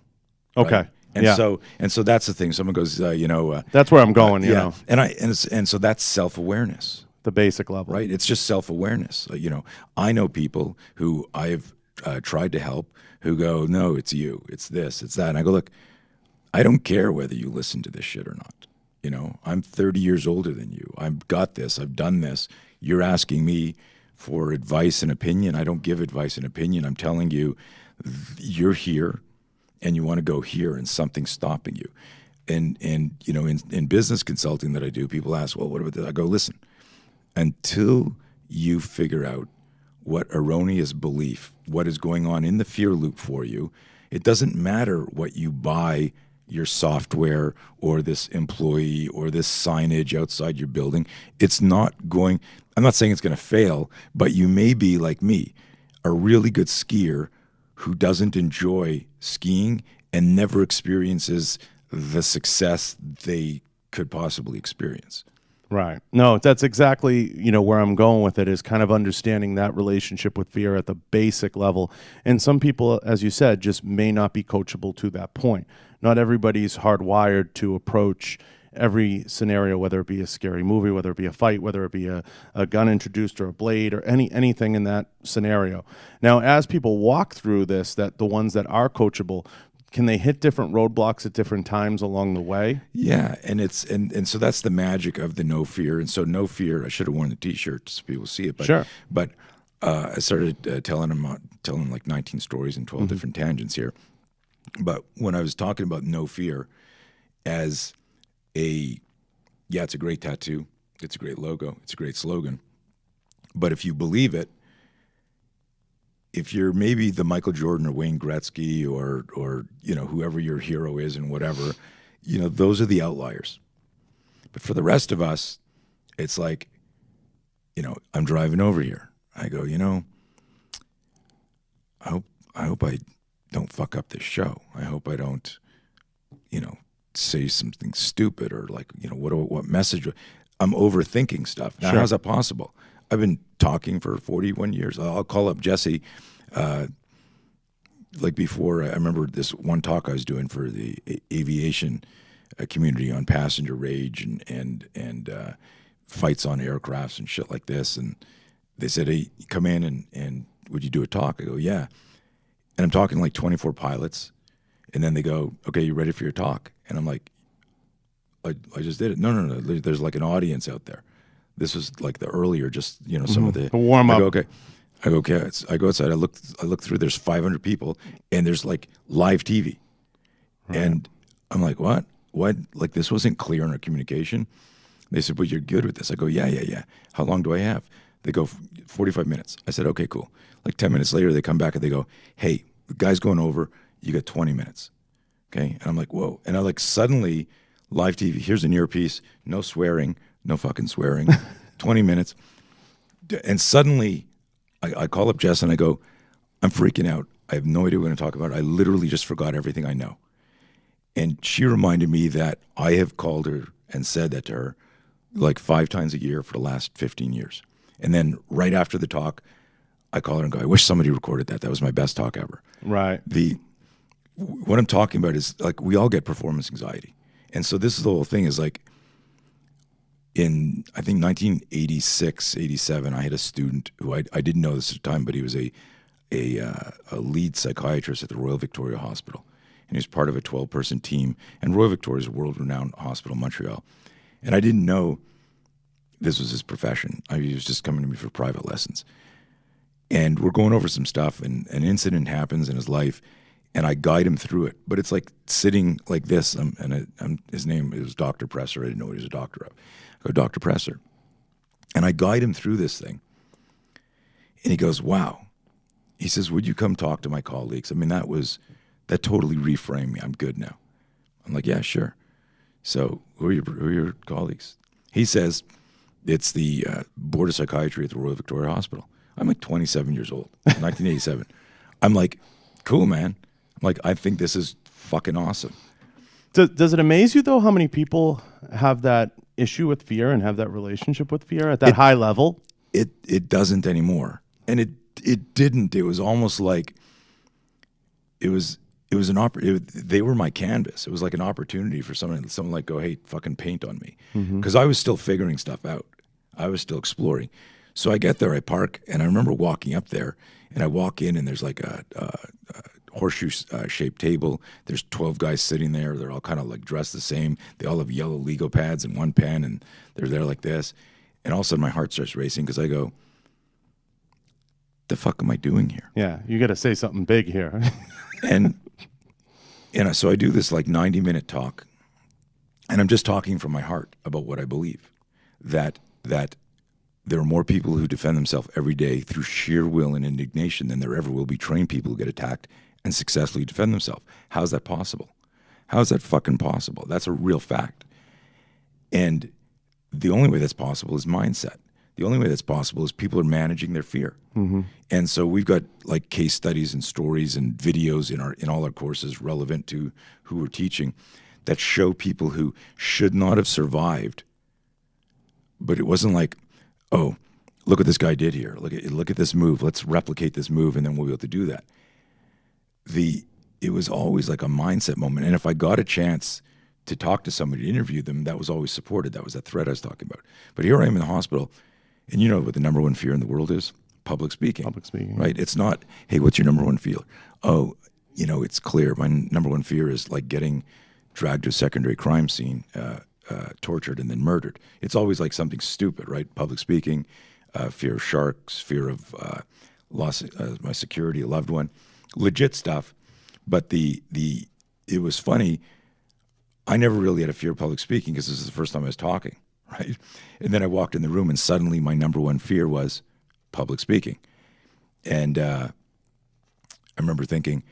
Okay. Right? And so that's the thing. Someone goes, that's where I'm going. You know, and so that's self-awareness. The basic level, right? It's just self-awareness. I know people who I've tried to help who go, no, it's you, it's this, it's that. And I go, look, I don't care whether you listen to this shit or not. I'm 30 years older than you. I've got this. I've done this. You're asking me for advice and opinion. I don't give advice and opinion. I'm telling you, you're here and you want to go here and something's stopping you. And in business consulting that I do, people ask, well, what about this? I go, listen, until you figure out what erroneous belief, what is going on in the fear loop for you, it doesn't matter what you buy, your software or this employee or this signage outside your building. It's not going, I'm not saying it's going to fail, but you may be like me, a really good skier who doesn't enjoy skiing and never experiences the success they could possibly experience. Right. No, that's exactly, where I'm going with it, is kind of understanding that relationship with fear at the basic level. And some people, as you said, just may not be coachable to that point. Not everybody's hardwired to approach every scenario, whether it be a scary movie, whether it be a fight, whether it be a gun introduced or a blade or anything in that scenario. Now, as people walk through this, that the ones that are coachable, can they hit different roadblocks at different times along the way? Yeah, and it's and so that's the magic of the no fear. And so no fear, I should have worn the T-shirt so people see it. But, sure. But I started telling them like 19 stories and 12 different tangents here. But when I was talking about no fear as it's a great tattoo, it's a great logo, it's a great slogan. But if you believe it, if you're maybe the Michael Jordan or Wayne Gretzky or whoever your hero is and whatever, those are the outliers. But for the rest of us, it's like, I'm driving over here. I go, I hope I don't fuck up this show. I hope I don't, say something stupid or like, what message. I'm overthinking stuff. Now, Sure. How's that possible? I've been talking for 41 years. I'll call up Jesse. Like before, I remember this one talk I was doing for the aviation community on passenger rage and fights on aircrafts and shit like this. And they said, hey, come in and would you do a talk? I go, yeah. And I'm talking like 24 pilots. And then they go, okay, you ready for your talk? And I'm like, I just did it. No. There's like an audience out there. This was like the earlier, just some of the warm up. I go, okay. I go outside. I look through. There's 500 people, and there's like live TV, right. And I'm like, what? Like this wasn't clear in our communication. They said, well, you're good with this. I go, yeah. How long do I have? They go 45 minutes. I said, okay, cool. Like 10 minutes later, they come back and they go, hey, the guy's going over. You got 20 minutes. Okay, and I'm like, whoa. And I like suddenly live TV. Here's an earpiece. No swearing. No fucking swearing. 20 minutes. And suddenly I call up Jess and I go, I'm freaking out. I have no idea what we're going to talk about. I literally just forgot everything I know. And she reminded me that I have called her and said that to her like 5 times a year for the last 15 years. And then right after the talk, I call her and go, I wish somebody recorded that. That was my best talk ever. Right. What I'm talking about is like we all get performance anxiety. And so this is the whole thing is like, in, I think, 1986, 87, I had a student who I didn't know this at the time, but he was a lead psychiatrist at the Royal Victoria Hospital. And he was part of a 12-person team. And Royal Victoria is a world-renowned hospital in Montreal. And I didn't know this was his profession. He was just coming to me for private lessons. And we're going over some stuff, and an incident happens in his life, and I guide him through it. But it's like sitting like this, his name is Dr. Presser. I didn't know what he was a doctor of. I go, Dr. Presser. And I guide him through this thing. And he goes, wow. He says, would you come talk to my colleagues? I mean, that totally reframed me. I'm good now. I'm like, yeah, sure. So who are your colleagues? He says, It's the board of psychiatry at the Royal Victoria Hospital. I'm like 27 years old, 1987. I'm like, cool, man. I'm like, I think this is fucking awesome. Does it amaze you, though, how many people have that issue with fear and have that relationship with fear at that high level? It doesn't anymore. And it didn't. It was almost like they were my canvas. It was like an opportunity for someone like, go, hey, fucking paint on me. Because I was still figuring stuff out. I was still exploring. So I get there, I park, and I remember walking up there, and I walk in, and there's like a horseshoe-shaped table. There's 12 guys sitting there. They're all kind of like dressed the same. They all have yellow Lego pads and one pen, and they're there like this. And all of a sudden, my heart starts racing because I go, the fuck am I doing here? Yeah, you got to say something big here. and so I do this like 90-minute talk, and I'm just talking from my heart about what I believe, that there are more people who defend themselves every day through sheer will and indignation than there ever will be trained people who get attacked and successfully defend themselves. How's that possible? How is that fucking possible? That's a real fact. And the only way that's possible is mindset. The only way that's possible is people are managing their fear. And so we've got like case studies and stories and videos in all our courses relevant to who we're teaching that show people who should not have survived. But it wasn't like, oh, look what this guy did here. Look at this move. Let's replicate this move, and then we'll be able to do that. It was always like a mindset moment. And if I got a chance to talk to somebody, to interview them, that was always supported. That was that thread I was talking about. But here I am in the hospital, and you know what the number one fear in the world is? Public speaking. Public speaking. Right? It's not, hey, what's your number one fear? Oh, it's clear. My number one fear is like getting dragged to a secondary crime scene, tortured and then murdered. It's always like something stupid, right? Public speaking, fear of sharks, fear of loss of my security, a loved one, legit stuff. But it was funny. I never really had a fear of public speaking because this is the first time I was talking, right? And then I walked in the room, and suddenly my number one fear was public speaking. And I remember thinking,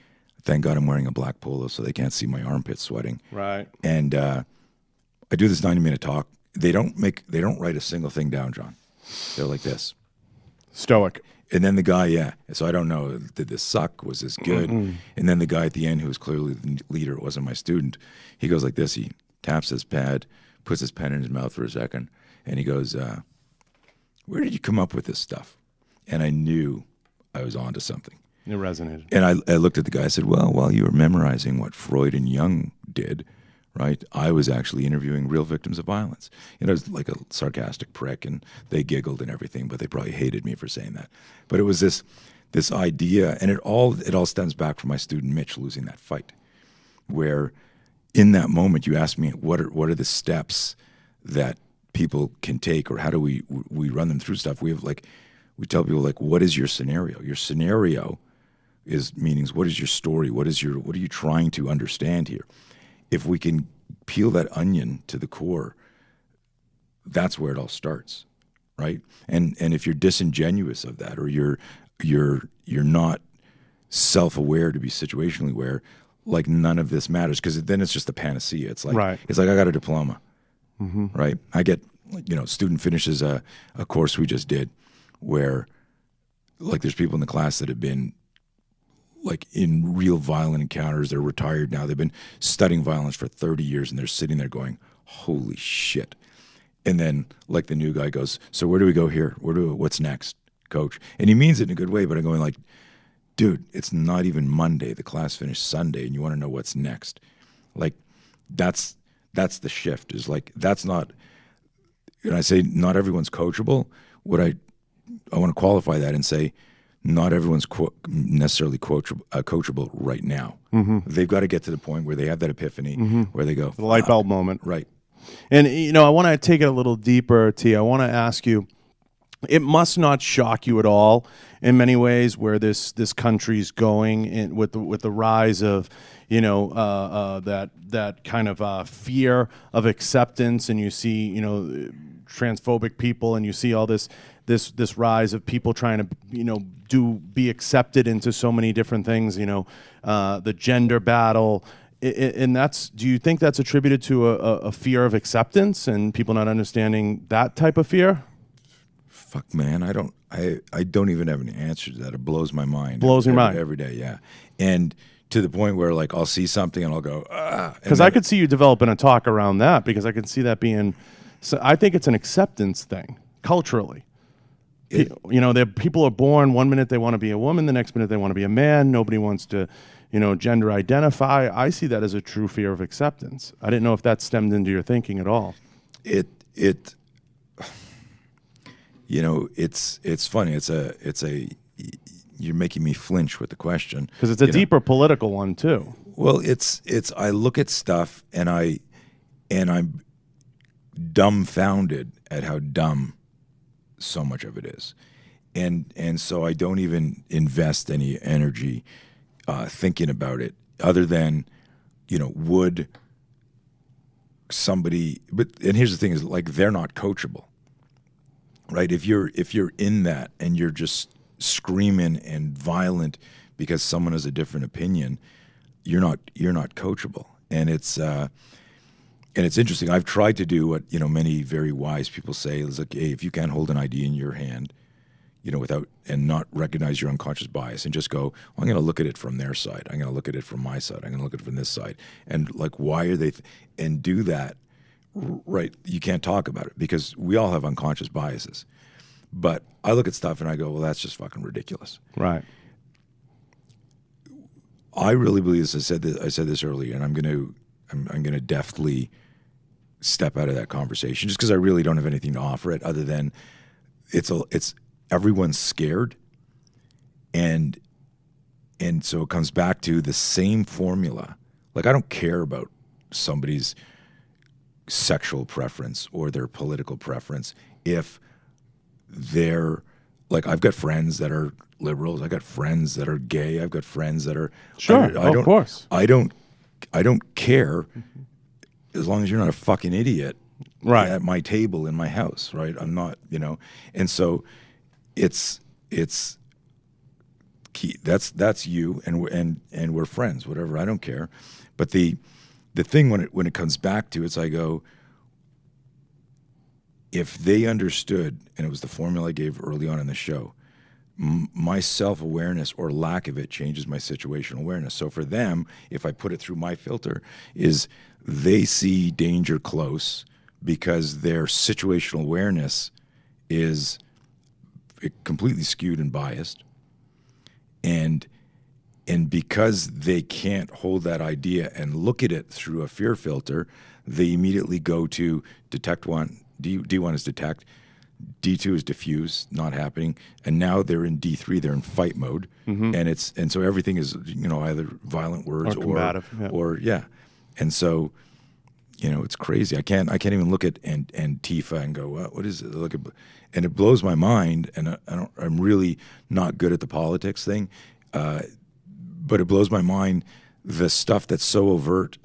thank God I'm wearing a black polo so they can't see my armpits sweating. Right. And I do this 90-minute talk. They don't write a single thing down, John. They're like this. Stoic. And then the guy, so I don't know, did this suck? Was this good? And then the guy at the end, who was clearly the leader, it wasn't my student, he goes like this. He taps his pad, puts his pen in his mouth for a second, and he goes, where did you come up with this stuff? And I knew I was onto something. It resonated. And I looked at the guy, I said, well, while you were memorizing what Freud and Jung did, right, I was actually interviewing real victims of violence. It was like a sarcastic prick, and they giggled and everything, but they probably hated me for saying that. But it was this idea, and it all stems back from my student Mitch losing that fight, where in that moment you asked me, what are the steps that people can take, or how do we run them through stuff? We tell people, like, what is your scenario? Your scenario means what is your story? What are you trying to understand here? If we can peel that onion to the core, that's where it all starts, right? And if you're disingenuous of that, or you're not self-aware to be situationally aware, like, none of this matters, because then it's just a panacea. It's like, right. It's like I got a diploma, right? I get, student finishes a course we just did where, like, there's people in the class that have been, like, in real violent encounters. They're retired now. They've been studying violence for 30 years, and they're sitting there going, holy shit. And then, like, the new guy goes, so where do we go here? What's next, coach? And he means it in a good way, but I'm going like, dude, it's not even Monday. The class finished Sunday, and you want to know what's next. Like, that's the shift, is like, that's not, and I say not everyone's coachable. What I want to qualify that and say, not everyone's necessarily coachable right now. They've got to get to the point where they have that epiphany, where they go, the light bulb moment. Right. And, I want to take it a little deeper, T. I want to ask you, it must not shock you at all in many ways where this country's going with the rise of, that kind of fear of acceptance, and you see, transphobic people, and you see all this rise of people trying to be accepted into so many different things, the gender battle, And that's, do you think that's attributed to a fear of acceptance and people not understanding that type of fear? Fuck, man, I don't even have an answer to that. It blows my mind. Blows your mind every day, yeah. And to the point where like I'll see something and I'll go, ah. Because I could see you developing a talk around that, because I can see that being. So I think it's an acceptance thing culturally. People are born, one minute they want to be a woman, the next minute they want to be a man. Nobody wants to, gender identify. I see that as a true fear of acceptance. I didn't know if that stemmed into your thinking at all. It's funny. It's a you're making me flinch with the question, because it's a deeper political one too. Well, it's I look at stuff and I'm dumbfounded at how dumb so much of it is, and so I don't even invest any energy thinking about it, other than would somebody. And here's the thing: is like they're not coachable, right? If you're in that and you're just screaming and violent because someone has a different opinion, you're not coachable. And it's interesting. I've tried to do what many very wise people say is like, hey, if you can't hold an idea in your hand, without and not recognize your unconscious bias and just go, well, I'm going to look at it from their side. I'm going to look at it from my side. I'm going to look at it from this side. And like, why are they and do that, right? You can't talk about it because we all have unconscious biases. But I look at stuff and I go, well, that's just fucking ridiculous. Right. I really believe this. I said this earlier, and I'm gonna deftly step out of that conversation just because I really don't have anything to offer it other than it's everyone's scared, and so it comes back to the same formula. Like, I don't care about somebody's sexual preference or their political preference if they're like, I've got friends that are liberals, I got friends that are gay, I've got friends that are of course. I don't care as long as you're not a fucking idiot right at my table in my house, right? I'm not, and so it's key. That's you, and we're friends, whatever. I don't care. But the thing when it comes back to it's, I go, if they understood, and it was the formula I gave early on in the show, my self-awareness or lack of it changes my situational awareness. So for them, if I put it through my filter, is they see danger close because their situational awareness is completely skewed and biased. And because they can't hold that idea and look at it through a fear filter, they immediately go to detect one. D1 is detect. D2 is diffuse, not happening, and now they're in D3. They're in fight mode, and so everything is either violent words or combative, or and so it's crazy. I can't even look at Antifa and go, what is it? Look at, and it blows my mind. And I'm really not good at the politics thing, but it blows my mind the stuff that's so overt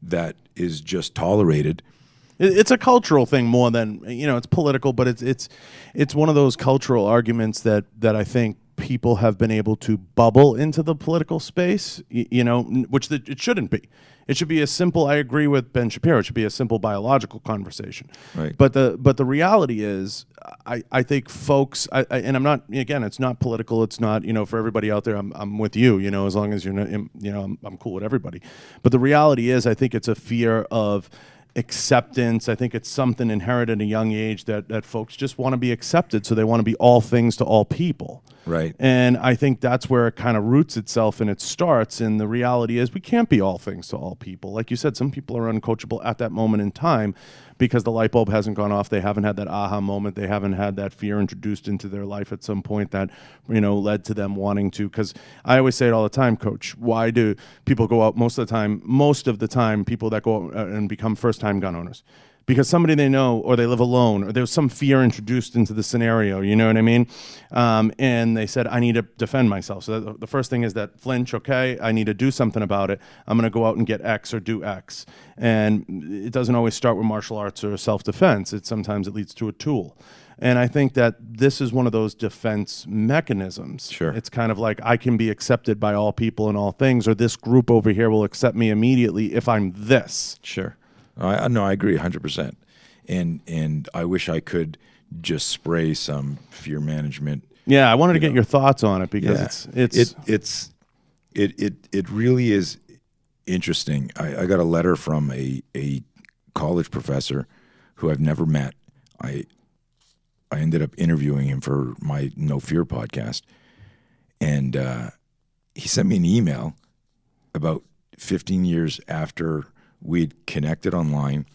that is just tolerated. It's a cultural thing more than it's political, but it's one of those cultural arguments that I think people have been able to bubble into the political space, which it shouldn't be. It should be a simple. I agree with Ben Shapiro. It should be a simple biological conversation. Right. But the reality is, I think folks, and I'm not, again, it's not political. It's not, for everybody out there. I'm with you. As long as you're not, I'm cool with everybody. But the reality is, I think it's a fear of acceptance. I think it's something inherited at a young age that folks just want to be accepted, so they want to be all things to all people. Right. And I think that's where it kind of roots itself and it starts. And the reality is we can't be all things to all people. Like you said, some people are uncoachable at that moment in time because the light bulb hasn't gone off. They haven't had that aha moment. They haven't had that fear introduced into their life at some point that, led to them wanting to. Because I always say it all the time, Coach, why do people go out most of the time, people that go out and become first-time gun owners? because somebody they know, or they live alone, or there's some fear introduced into the scenario, you know what I mean? And they said, I need to defend myself. So the first thing is that flinch, okay, I need to do something about it. I'm going to go out and get X or do X. And it doesn't always start with martial arts or self-defense. Sometimes it leads to a tool. And I think that this is one of those defense mechanisms. Sure. It's kind of like I can be accepted by all people and all things, or this group over here will accept me immediately if I'm this. Sure. No, I agree 100%. And I wish I could just spray some fear management. Yeah, I wanted to get your thoughts on it because it really is interesting. I got a letter from a college professor who I've never met. I ended up interviewing him for my No Fear podcast, and he sent me an email about 15 years after we'd connected online,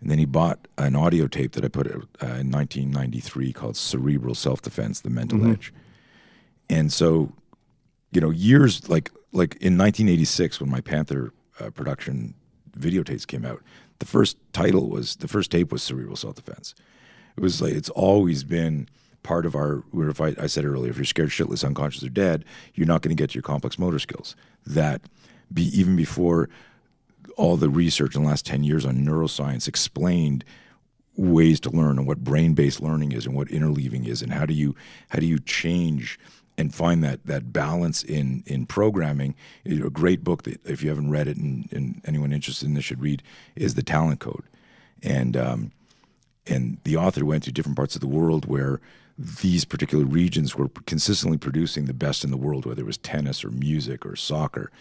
and then he bought an audio tape that I put out in 1993 called Cerebral Self-Defense, The Mental Edge. And so, years like in 1986 when my Panther production videotapes came out, the first tape was Cerebral Self-Defense. It was like, it's always been part of our, I said earlier, if you're scared shitless, unconscious, or dead, you're not going to get to your complex motor skills. Even before all the research in the last 10 years on neuroscience explained ways to learn and what brain-based learning is and what interleaving is and how do you change and find that balance in programming. A great book that if you haven't read it and anyone interested in this should read is The Talent Code. And the author went to different parts of the world where these particular regions were consistently producing the best in the world, whether it was tennis or music or soccer,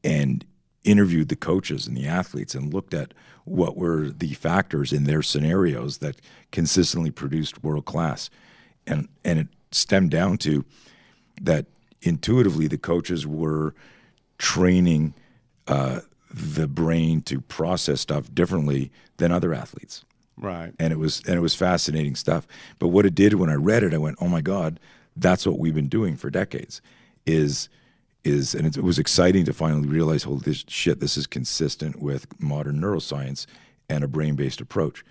and interviewed the coaches and the athletes and looked at what were the factors in their scenarios that consistently produced world class. And it stemmed down to that intuitively the coaches were training the brain to process stuff differently than other athletes. Right. And it was fascinating stuff. But what it did when I read it, I went, oh my God, that's what we've been doing for decades. And it was exciting to finally realize, holy shit, this is consistent with modern neuroscience and a brain-based approach.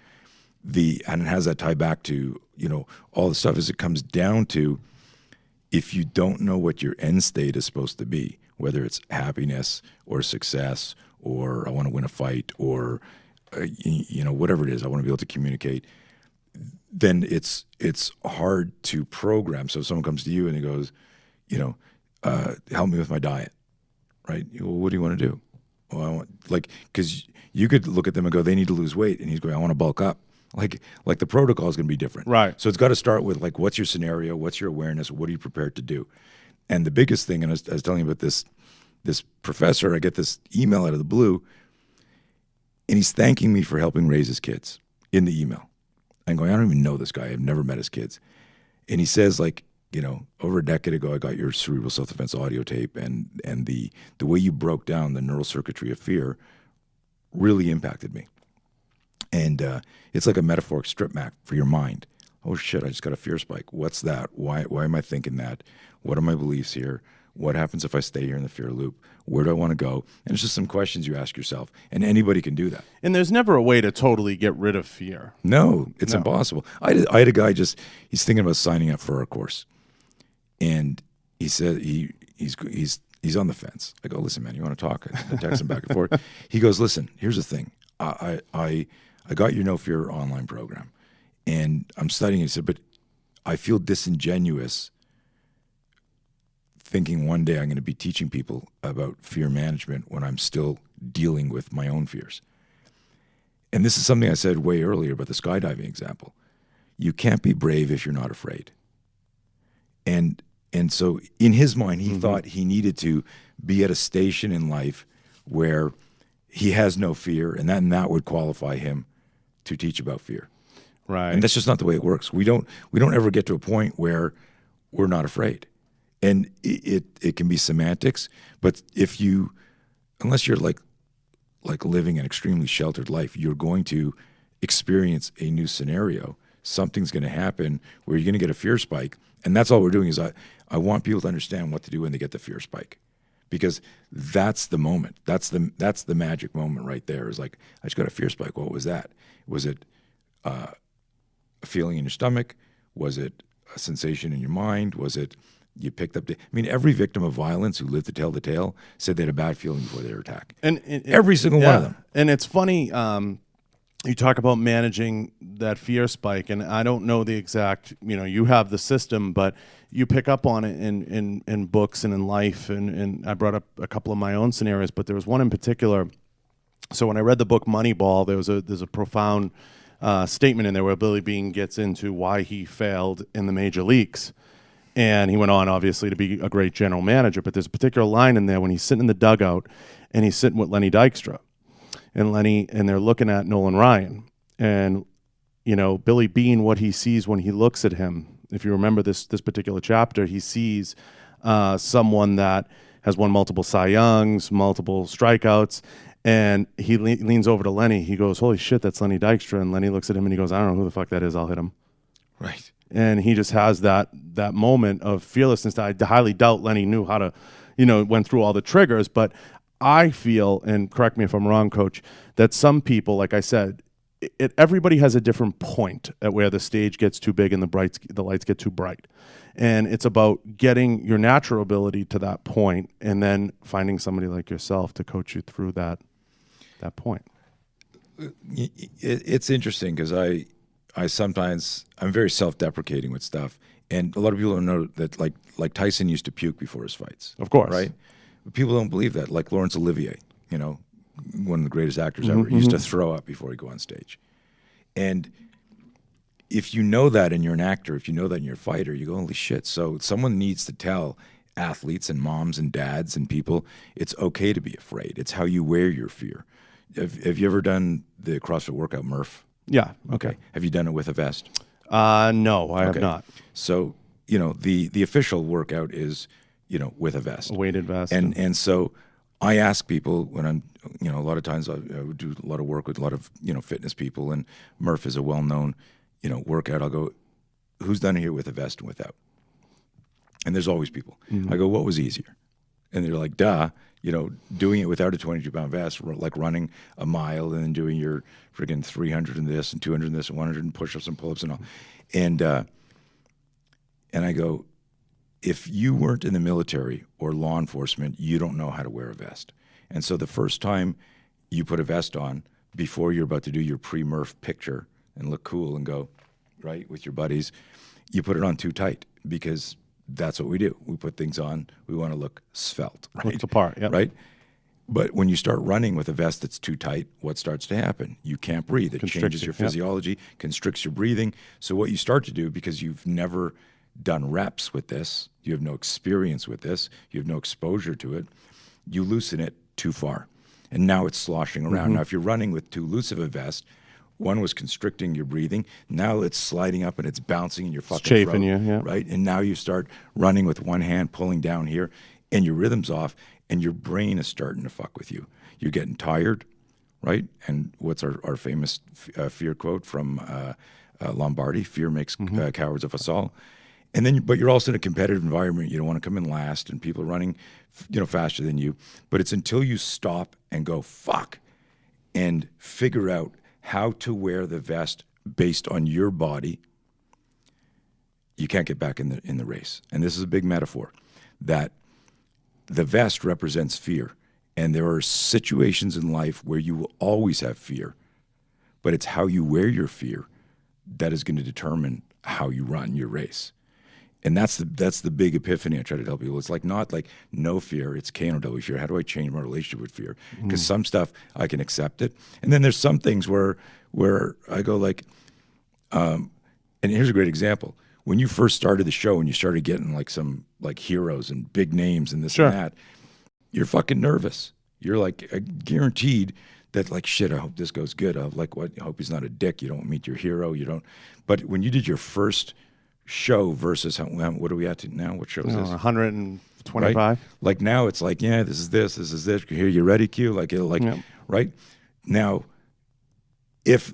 And it has that tie back to, all the stuff as it comes down to, if you don't know what your end state is supposed to be, whether it's happiness or success or I want to win a fight or whatever it is, I want to be able to communicate, then it's hard to program. So if someone comes to you and he goes, help me with my diet, right? Well, what do you want to do? Well, I want, because you could look at them and go, they need to lose weight. And he's going, I want to bulk up. Like the protocol is going to be different. Right. So it's got to start with what's your scenario? What's your awareness? What are you prepared to do? And the biggest thing, and I was telling you about this professor, I get this email out of the blue, and he's thanking me for helping raise his kids in the email. I'm going, I don't even know this guy. I've never met his kids. And he says, over a decade ago, I got your Cerebral Self-Defense audio tape, and the way you broke down the neural circuitry of fear really impacted me. And it's like a metaphoric strip map for your mind. Oh, shit, I just got a fear spike. What's that? Why am I thinking that? What are my beliefs here? What happens if I stay here in the fear loop? Where do I want to go? And it's just some questions you ask yourself. And anybody can do that. And there's never a way to totally get rid of fear. No, it's impossible. I had a guy he's thinking about signing up for our course. And he said he's on the fence. I go, listen, man, you want to talk? I text him back and forth. He goes, listen, here's the thing. I got your No Fear online program, and I'm studying it. He said, but I feel disingenuous thinking one day I'm going to be teaching people about fear management when I'm still dealing with my own fears. And this is something I said way earlier about the skydiving example. You can't be brave if you're not afraid. And so in his mind, he thought he needed to be at a station in life where he has no fear, and that would qualify him to teach about fear. Right. And that's just not the way it works. We don't ever get to a point where we're not afraid. And it can be semantics, but unless you're like living an extremely sheltered life, you're going to experience a new scenario. Something's going to happen where you're going to get a fear spike. And that's all we're doing is I want people to understand what to do when they get the fear spike. because that's the moment. That's the magic moment right there. Is like, I just got a fear spike. What was that? Was it a feeling in your stomach? Was it a sensation in your mind? Was it you picked up? I mean, every victim of violence who lived to tell the tale said they had a bad feeling before their attack. And every single one of them. And it's funny. You talk about managing that fear spike, and I don't know the exact. You have the system, but you pick up on it in books and in life. And I brought up a couple of my own scenarios, but there was one in particular. So when I read the book Moneyball, there's a profound statement in there where Billy Beane gets into why he failed in the major leagues. And he went on, obviously, to be a great general manager. But there's a particular line in there when he's sitting in the dugout and he's sitting with Lenny Dykstra. And they're looking at Nolan Ryan. And, Billy Beane, what he sees when he looks at him, if you remember this particular chapter, he sees someone that has won multiple Cy Youngs, multiple strikeouts. And he leans over to Lenny. He goes, "Holy shit, that's Lenny Dykstra." And Lenny looks at him and he goes, "I don't know who the fuck that is. I'll hit him." Right. And he just has that moment of fearlessness. I highly doubt Lenny knew how to, went through all the triggers. But I feel, and correct me if I'm wrong, Coach, that some people, like I said, everybody has a different point at where the stage gets too big and the lights get too bright. And it's about getting your natural ability to that point and then finding somebody like yourself to coach you through that point. It's interesting because I sometimes, I'm very self-deprecating with stuff. And a lot of people don't know that like Tyson used to puke before his fights. Of course. Right? But people don't believe that. Like Laurence Olivier, one of the greatest actors ever, he used to throw up before he'd go on stage. And if you know that and you're an actor, if you know that and you're a fighter, you go, holy shit. So someone needs to tell athletes and moms and dads and people, it's okay to be afraid. It's how you wear your fear. Have you ever done the CrossFit workout, Murph? Yeah. Okay. Have you done it with a vest? No, I have not. So, the official workout is, with a vest. A weighted vest. And so I ask people when I'm, a lot of times I would do a lot of work with a lot of, fitness people, and Murph is a well-known, workout. I'll go, who's done it here with a vest and without? And there's always people. I go, what was easier? And they're like, duh. Doing it without a 22-pound vest, like running a mile and then doing your friggin' 300 in this and 200 in this and 100 and push-ups and pull-ups and all. And I go, if you weren't in the military or law enforcement, you don't know how to wear a vest. And so the first time you put a vest on before you're about to do your pre-Murph picture and look cool and go, right, with your buddies, you put it on too tight because that's what we do. We put things on. We want to look svelte, right? Looks apart, yep. Right? But when you start running with a vest that's too tight, what starts to happen? You can't breathe. It changes your physiology, constricts your breathing. So what you start to do, because you've never done reps with this, you have no experience with this, you have no exposure to it, you loosen it too far. And now it's sloshing around. Now, if you're running with too loose of a vest, one was constricting your breathing. Now it's sliding up and it's bouncing in your fucking throat, chafing you, yeah. right? And now you start running with one hand, pulling down here, and your rhythm's off, and your brain is starting to fuck with you. You're getting tired, right? And what's our famous fear quote from Lombardi? Fear makes cowards of us all. And then, but you're also in a competitive environment. You don't want to come in last, and people are running, faster than you. But it's until you stop and go, fuck, and figure out how to wear the vest based on your body, you can't get back in the race. And this is a big metaphor, that the vest represents fear. And there are situations in life where you will always have fear, but it's how you wear your fear that is going to determine how you run your race. And that's the big epiphany I try to tell people. It's like not like no fear, it's KNOW fear. How do I change my relationship with fear? Because some stuff I can accept it. And then there's some things where I go like, and here's a great example. When you first started the show and you started getting like some like heroes and big names and this and that, you're fucking nervous. You're like guaranteed that like, shit, I hope this goes good. I hope he's not a dick. You don't meet your hero. You don't. But when you did your first show versus what are we at now? What show is this? 125. Right? Like now it's like, yeah, this is this. Here, you ready, Q? Like it'll right now. If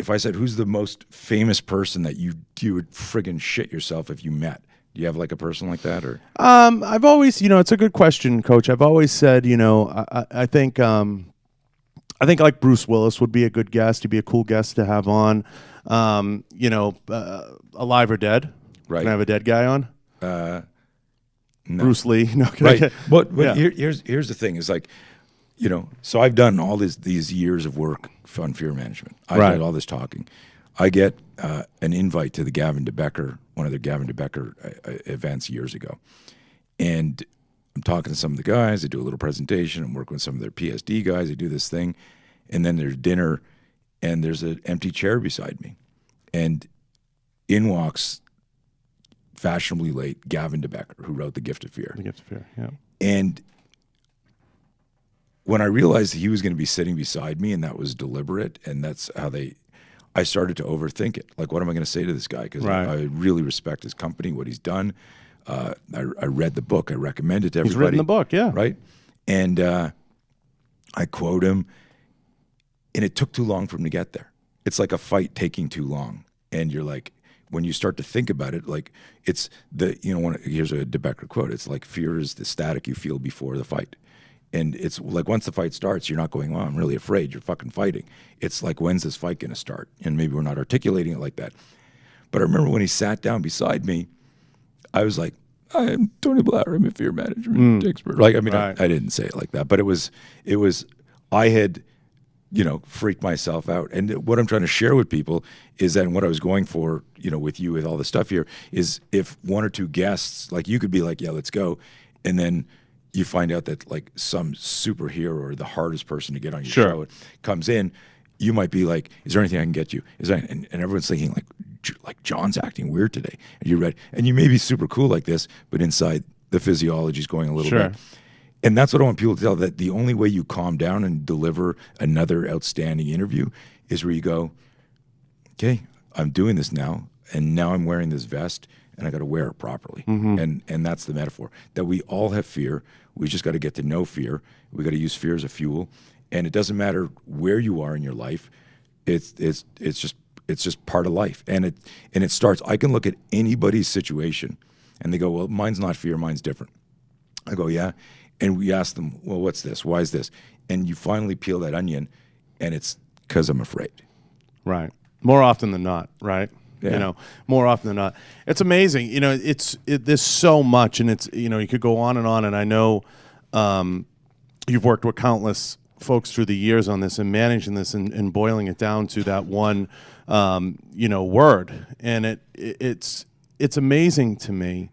I said, who's the most famous person that you would friggin' shit yourself if you met? Do you have like a person like that, or? I've always, it's a good question, Coach. I've always said, I think like Bruce Willis would be a good guest. He'd be a cool guest to have on. Alive or dead? Right. Can I have a dead guy on? No. Bruce Lee. No. Right. But Yeah. here's the thing: is like, so I've done all these years of work on fear management. I Right. did all this talking. I get an invite to the Gavin DeBecker, one of the Gavin DeBecker events years ago, and I'm talking to some of the guys. I do a little presentation. I'm working with some of their PSD guys. I do this thing, and then there's dinner, and there's an empty chair beside me, and in walks fashionably late Gavin DeBecker, who wrote The Gift of Fear. The Gift of Fear. Yeah. And when I realized that he was going to be sitting beside me, and that was deliberate, and that's how I started to overthink it. Like, what am I going to say to this guy? Because Right. I really respect his company, what he's done. I read the book. I recommend it to everybody. He's written the book, yeah. Right? And I quote him, and it took too long for him to get there. It's like a fight taking too long. And you're like, when you start to think about it, like it's here's a DeBecker quote. It's like fear is the static you feel before the fight. And it's like once the fight starts, you're not going, I'm really afraid. You're fucking fighting. It's like, when's this fight going to start? And maybe we're not articulating it like that. But I remember when he sat down beside me, I was like, I am Tony Blauer. I'm a fear management expert. Like, I mean, Right. I didn't say it like that, but it was, I had, freaked myself out. And what I'm trying to share with people is that what I was going for, with you, with all the stuff here, is if one or two guests, like you could be like, yeah, let's go. And then you find out that like some superhero or the hardest person to get on your Sure. show comes in, you might be like, is there anything I can get you? And everyone's thinking like John's acting weird today. And you're right. And you may be super cool like this, but inside the physiology is going a little Sure. bit. And that's what I want people to tell, that the only way you calm down and deliver another outstanding interview is where you go, okay, I'm doing this now, and now I'm wearing this vest, and I got to wear it properly. And that's the metaphor, that we all have fear. We just got to get to know fear. We got to use fear as a fuel. And it doesn't matter where you are in your life. It's just part of life. And it starts, I can look at anybody's situation and they go, well, mine's not fear, mine's different. I go, yeah. And we ask them, well, what's this? Why is this? And you finally peel that onion, and it's because I'm afraid. Right. More often than not, right? Yeah. More often than not. It's amazing. There's so much, and it's, you could go on, and I know you've worked with countless folks through the years on this and managing this and boiling it down to that one, word. And it's amazing to me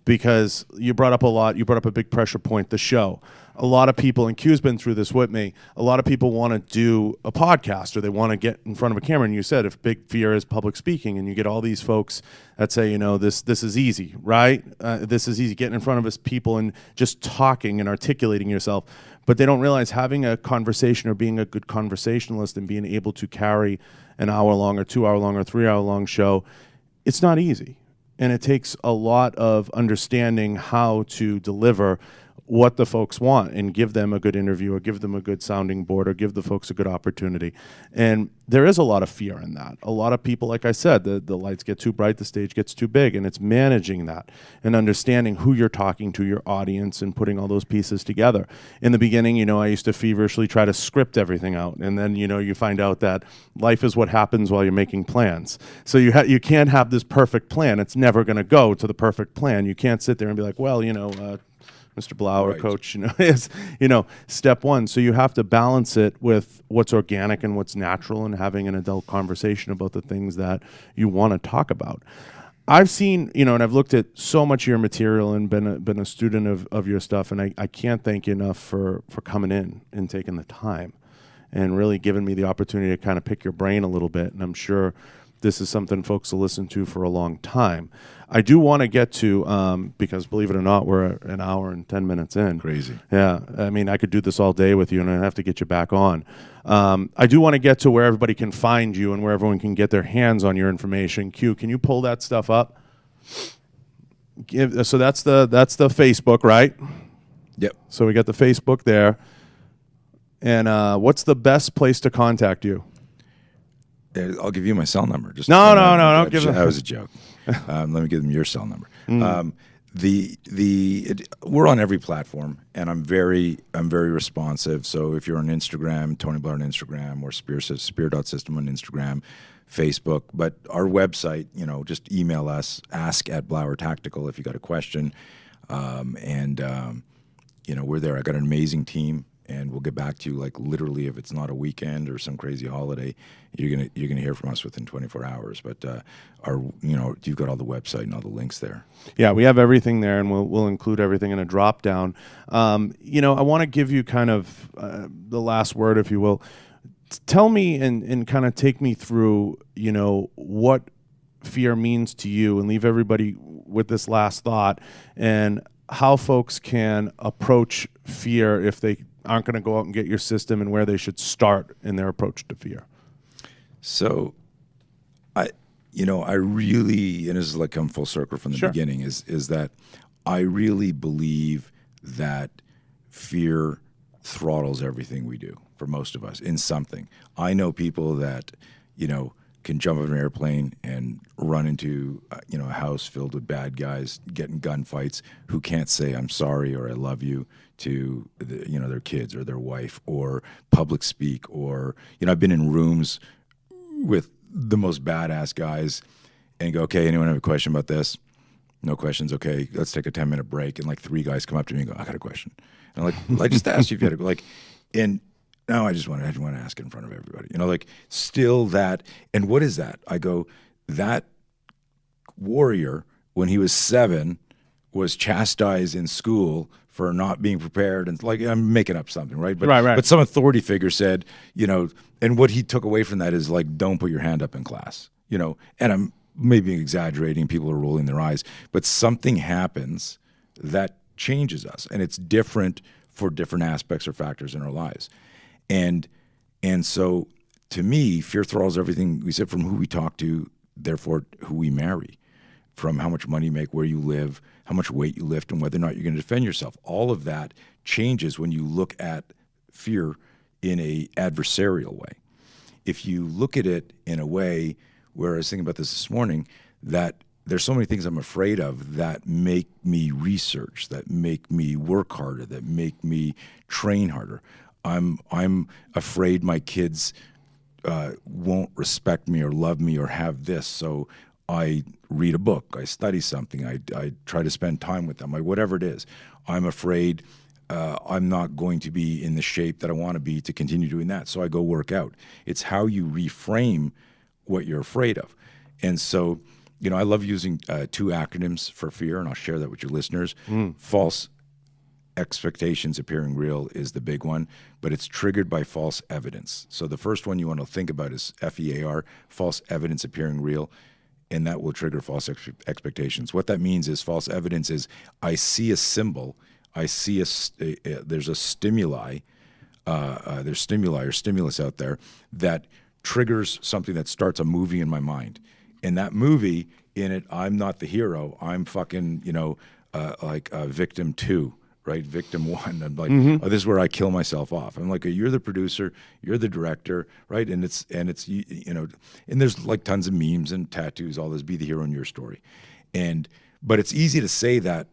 because you brought up a big pressure point, the show. A lot of people, and Q's been through this with me, a lot of people want to do a podcast or they want to get in front of a camera. And you said if big fear is public speaking, and you get all these folks that say, this is easy, right? This is easy, getting in front of us people and just talking and articulating yourself. But they don't realize having a conversation or being a good conversationalist and being able to carry an hour-long or 2-hour-long or 3-hour-long show, it's not easy. And it takes a lot of understanding how to deliver what the folks want and give them a good interview or give them a good sounding board or give the folks a good opportunity. And there is a lot of fear in that. A lot of people, like I said, the lights get too bright, the stage gets too big, and it's managing that and understanding who you're talking to, your audience, and putting all those pieces together. In the beginning, I used to feverishly try to script everything out. And then, you find out that life is what happens while you're making plans. So you can't have this perfect plan. It's never going to go to the perfect plan. You can't sit there and be like, well, Mr. Blauer, Right. coach, is, step one. So you have to balance it with what's organic and what's natural and having an adult conversation about the things that you want to talk about. I've seen, and I've looked at so much of your material and been a student of your stuff, and I can't thank you enough for coming in and taking the time and really giving me the opportunity to kind of pick your brain a little bit. And I'm sure this is something folks will listen to for a long time. I do want to get to, because believe it or not, we're an hour and 10 minutes in. Crazy. Yeah. I mean, I could do this all day with you, and I have to get you back on. I do want to get to where everybody can find you and where everyone can get their hands on your information. Q, can you pull that stuff up? So that's the Facebook, right? Yep. So we got the Facebook there. And what's the best place to contact you? I'll give you my cell number. Just No, don't give it. That was a joke. Let me give them your cell number. We're on every platform, and I'm very responsive. So if you're on Instagram, Tony Blauer on Instagram, or Spear.system on Instagram, Facebook, but our website, just email us, ask@BlauerTactical if you got a question, we're there. I got an amazing team, and we'll get back to you like literally if it's not a weekend or some crazy holiday, you're gonna hear from us within 24 hours. But you've got all the website and all the links there. Yeah, we have everything there, and we'll include everything in a drop down. I want to give you kind of the last word, if you will. Tell me and kind of take me through, what fear means to you, and leave everybody with this last thought, and how folks can approach fear if they aren't going to go out and get your system, and where they should start in their approach to fear. So, I really, and this is like come full circle from the Sure. beginning, is that I really believe that fear throttles everything we do for most of us in something. I know people that, can jump out of an airplane and run into, a house filled with bad guys, getting gunfights, who can't say I'm sorry or I love you to their kids or their wife, or public speak, or I've been in rooms with the most badass guys and go, okay, anyone have a question about this? No questions. Okay, let's take a 10-minute break. And like 3 guys come up to me and go, I got a question. And I'm like, well, I just asked you if you had a and no, I just want to ask it in front of everybody. Still that. And what is that? I go, that warrior, when he was 7, was chastised in school for not being prepared, and I'm making up something, right? But right. But some authority figure said, and what he took away from that is don't put your hand up in class, and I'm maybe exaggerating. People are rolling their eyes, but something happens that changes us, and it's different for different aspects or factors in our lives, and so to me, fear throttles everything we said, from who we talk to, therefore who we marry, from how much money you make, where you live, how much weight you lift, and whether or not you're going to defend yourself. All of that changes when you look at fear in a adversarial way. If you look at it in a way where I was thinking about this morning, that there's so many things I'm afraid of that make me research, that make me work harder, that make me train harder. I'm afraid my kids won't respect me or love me or have this, so I read a book, I study something, I try to spend time with them, whatever it is. I'm afraid I'm not going to be in the shape that I want to be to continue doing that, so I go work out. It's how you reframe what you're afraid of. And so, I love using 2 acronyms for fear, and I'll share that with your listeners. False expectations appearing real is the big one, but it's triggered by false evidence. So the first one you want to think about is FEAR, false evidence appearing real, and that will trigger false expectations. What that means is false evidence is I see a symbol, I see there's a stimuli, there's stimuli or stimulus out there that triggers something that starts a movie in my mind. And that movie, in it, I'm not the hero. I'm fucking, victim 2. Right, victim 1. I'm like, oh, this is where I kill myself off. I'm like, you're the producer, you're the director, right? And it's and there's like tons of memes and tattoos, all this. Be the hero in your story, but it's easy to say that,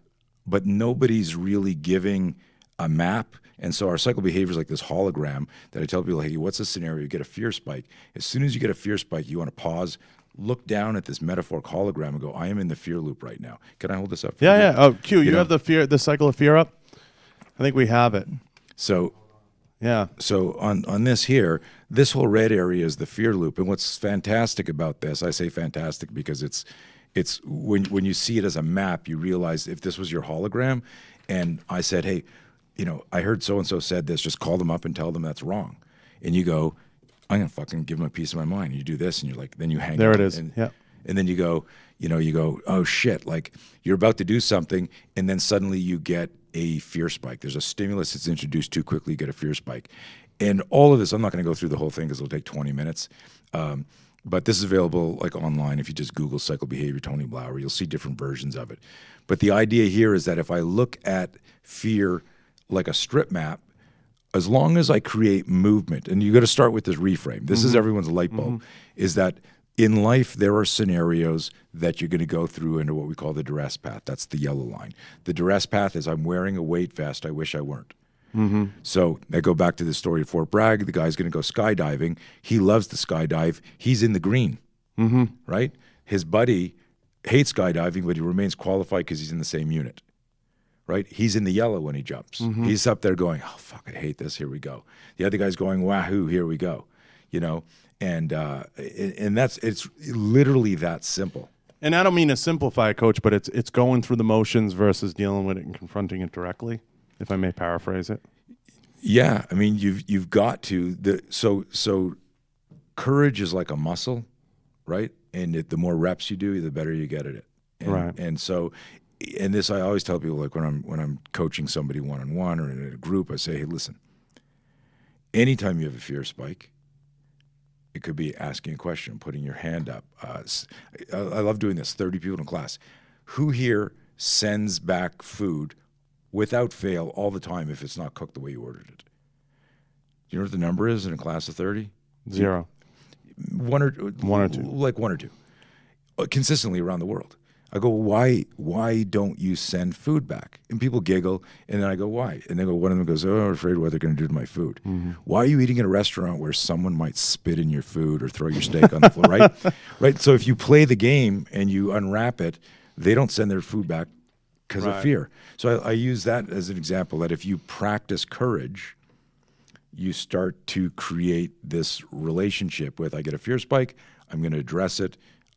but nobody's really giving a map. And so our cycle behavior is like this hologram that I tell people, hey, what's the scenario? You get a fear spike. As soon as you get a fear spike, you want to pause, look down at this metaphoric hologram, and go, I am in the fear loop right now. Can I hold this up for you? Yeah. Oh, Q, you have the cycle of fear up? I think we have it. So, yeah. So on this here, this whole red area is the fear loop. And what's fantastic about this, I say fantastic because it's when you see it as a map, you realize if this was your hologram, and I said, hey, I heard so-and-so said this, just call them up and tell them that's wrong. And you go, I'm going to fucking give them a piece of my mind. And you do this, and you're like, then you hang there out. It is. And, yeah. And then you go, oh shit, like you're about to do something, and then suddenly you get a fear spike. There's a stimulus that's introduced too quickly, you get a fear spike. And all of this, I'm not going to go through the whole thing because it'll take 20 minutes. But this is available like online. If you just Google cycle behavior, Tony Blauer, you'll see different versions of it. But the idea here is that if I look at fear like a strip map, as long as I create movement, and you got to start with this reframe. This is everyone's light bulb, is that in life, there are scenarios that you're going to go through into what we call the duress path. That's the yellow line. The duress path is I'm wearing a weight vest I wish I weren't. So I go back to the story of Fort Bragg. The guy's going to go skydiving. He loves the skydive. He's in the green, right? His buddy hates skydiving, but he remains qualified because he's in the same unit, right? He's in the yellow when he jumps. He's up there going, oh, fuck, I hate this. Here we go. The other guy's going, wahoo, here we go, you know? And it's literally that simple. And I don't mean to simplify, Coach, but it's going through the motions versus dealing with it and confronting it directly, if I may paraphrase it. Yeah, I mean you've got to so courage is like a muscle, right? And the more reps you do, the better you get at it. And, Right. And so, and this I always tell people, like when I'm coaching somebody one-on-one or in a group, I say, hey, listen, anytime you have a fear spike, it could be asking a question, putting your hand up. I love doing this. 30 people in class. Who here sends back food without fail all the time if it's not cooked the way you ordered it? Do you know what the number is in a class of 30? 0. One or two. Like one or two. Consistently around the world. I go, why don't you send food back? And people giggle, and then I go, why? And they go, one of them goes, oh, I'm afraid what they're going to do to my food. Why are you eating in a restaurant where someone might spit in your food or throw your steak on the floor, right? Right. So if you play the game and you unwrap it, they don't send their food back because of fear. So I use that as an example that if you practice courage, you start to create this relationship with, I get a fear spike, I'm going to address it,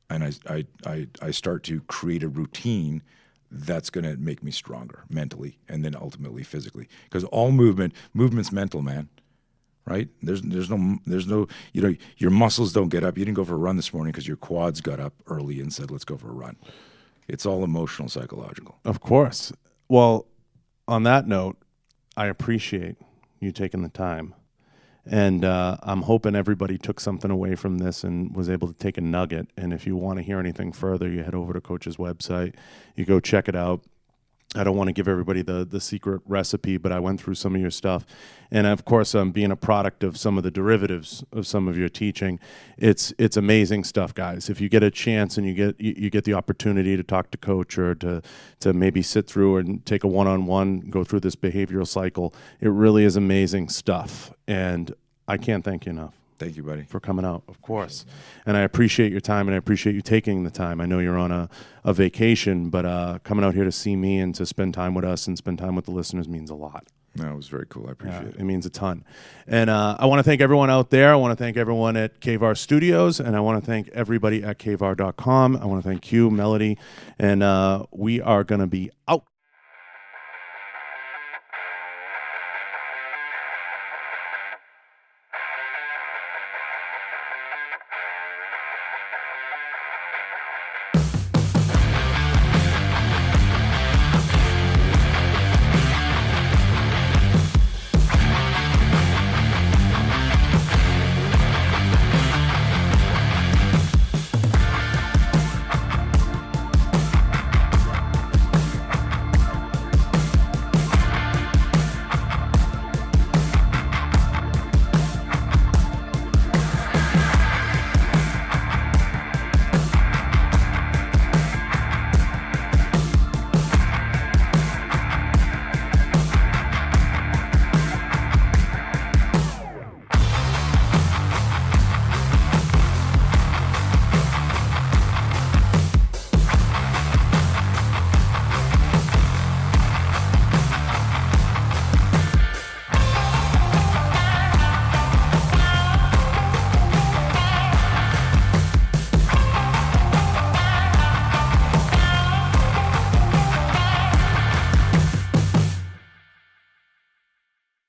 and I start to create a routine that's going to make me stronger mentally and then ultimately physically. Because all movement's mental, man. Right? There's no, you know, your muscles don't get up. You didn't go for a run this morning because your quads got up early and said, let's go for a run. It's all emotional, psychological. Of course. Well, on that note, I appreciate you taking the time. And I'm hoping everybody took something away from this and was able to take a nugget. And if you want to hear anything further, you head over to Coach's website. You go check it out. I don't want to give everybody the secret recipe, but I went through some of your stuff. And, of course, being a product of some of the derivatives of some of your teaching, it's amazing stuff, guys. If you get a chance and you get the opportunity to talk to Coach or to maybe sit through and take a one-on-one, go through this behavioral cycle, it really is amazing stuff. And I can't thank you enough. Thank you, buddy. For coming out, of course. And I appreciate your time, and I appreciate you taking the time. I know you're on a vacation, but coming out here to see me and to spend time with us and spend time with the listeners means a lot. No, it was very cool. I appreciate it. It means a ton. And I want to thank everyone out there. I want to thank everyone at K-Var Studios, and I want to thank everybody at kvar.com. I want to thank you, Melody, and we are going to be out.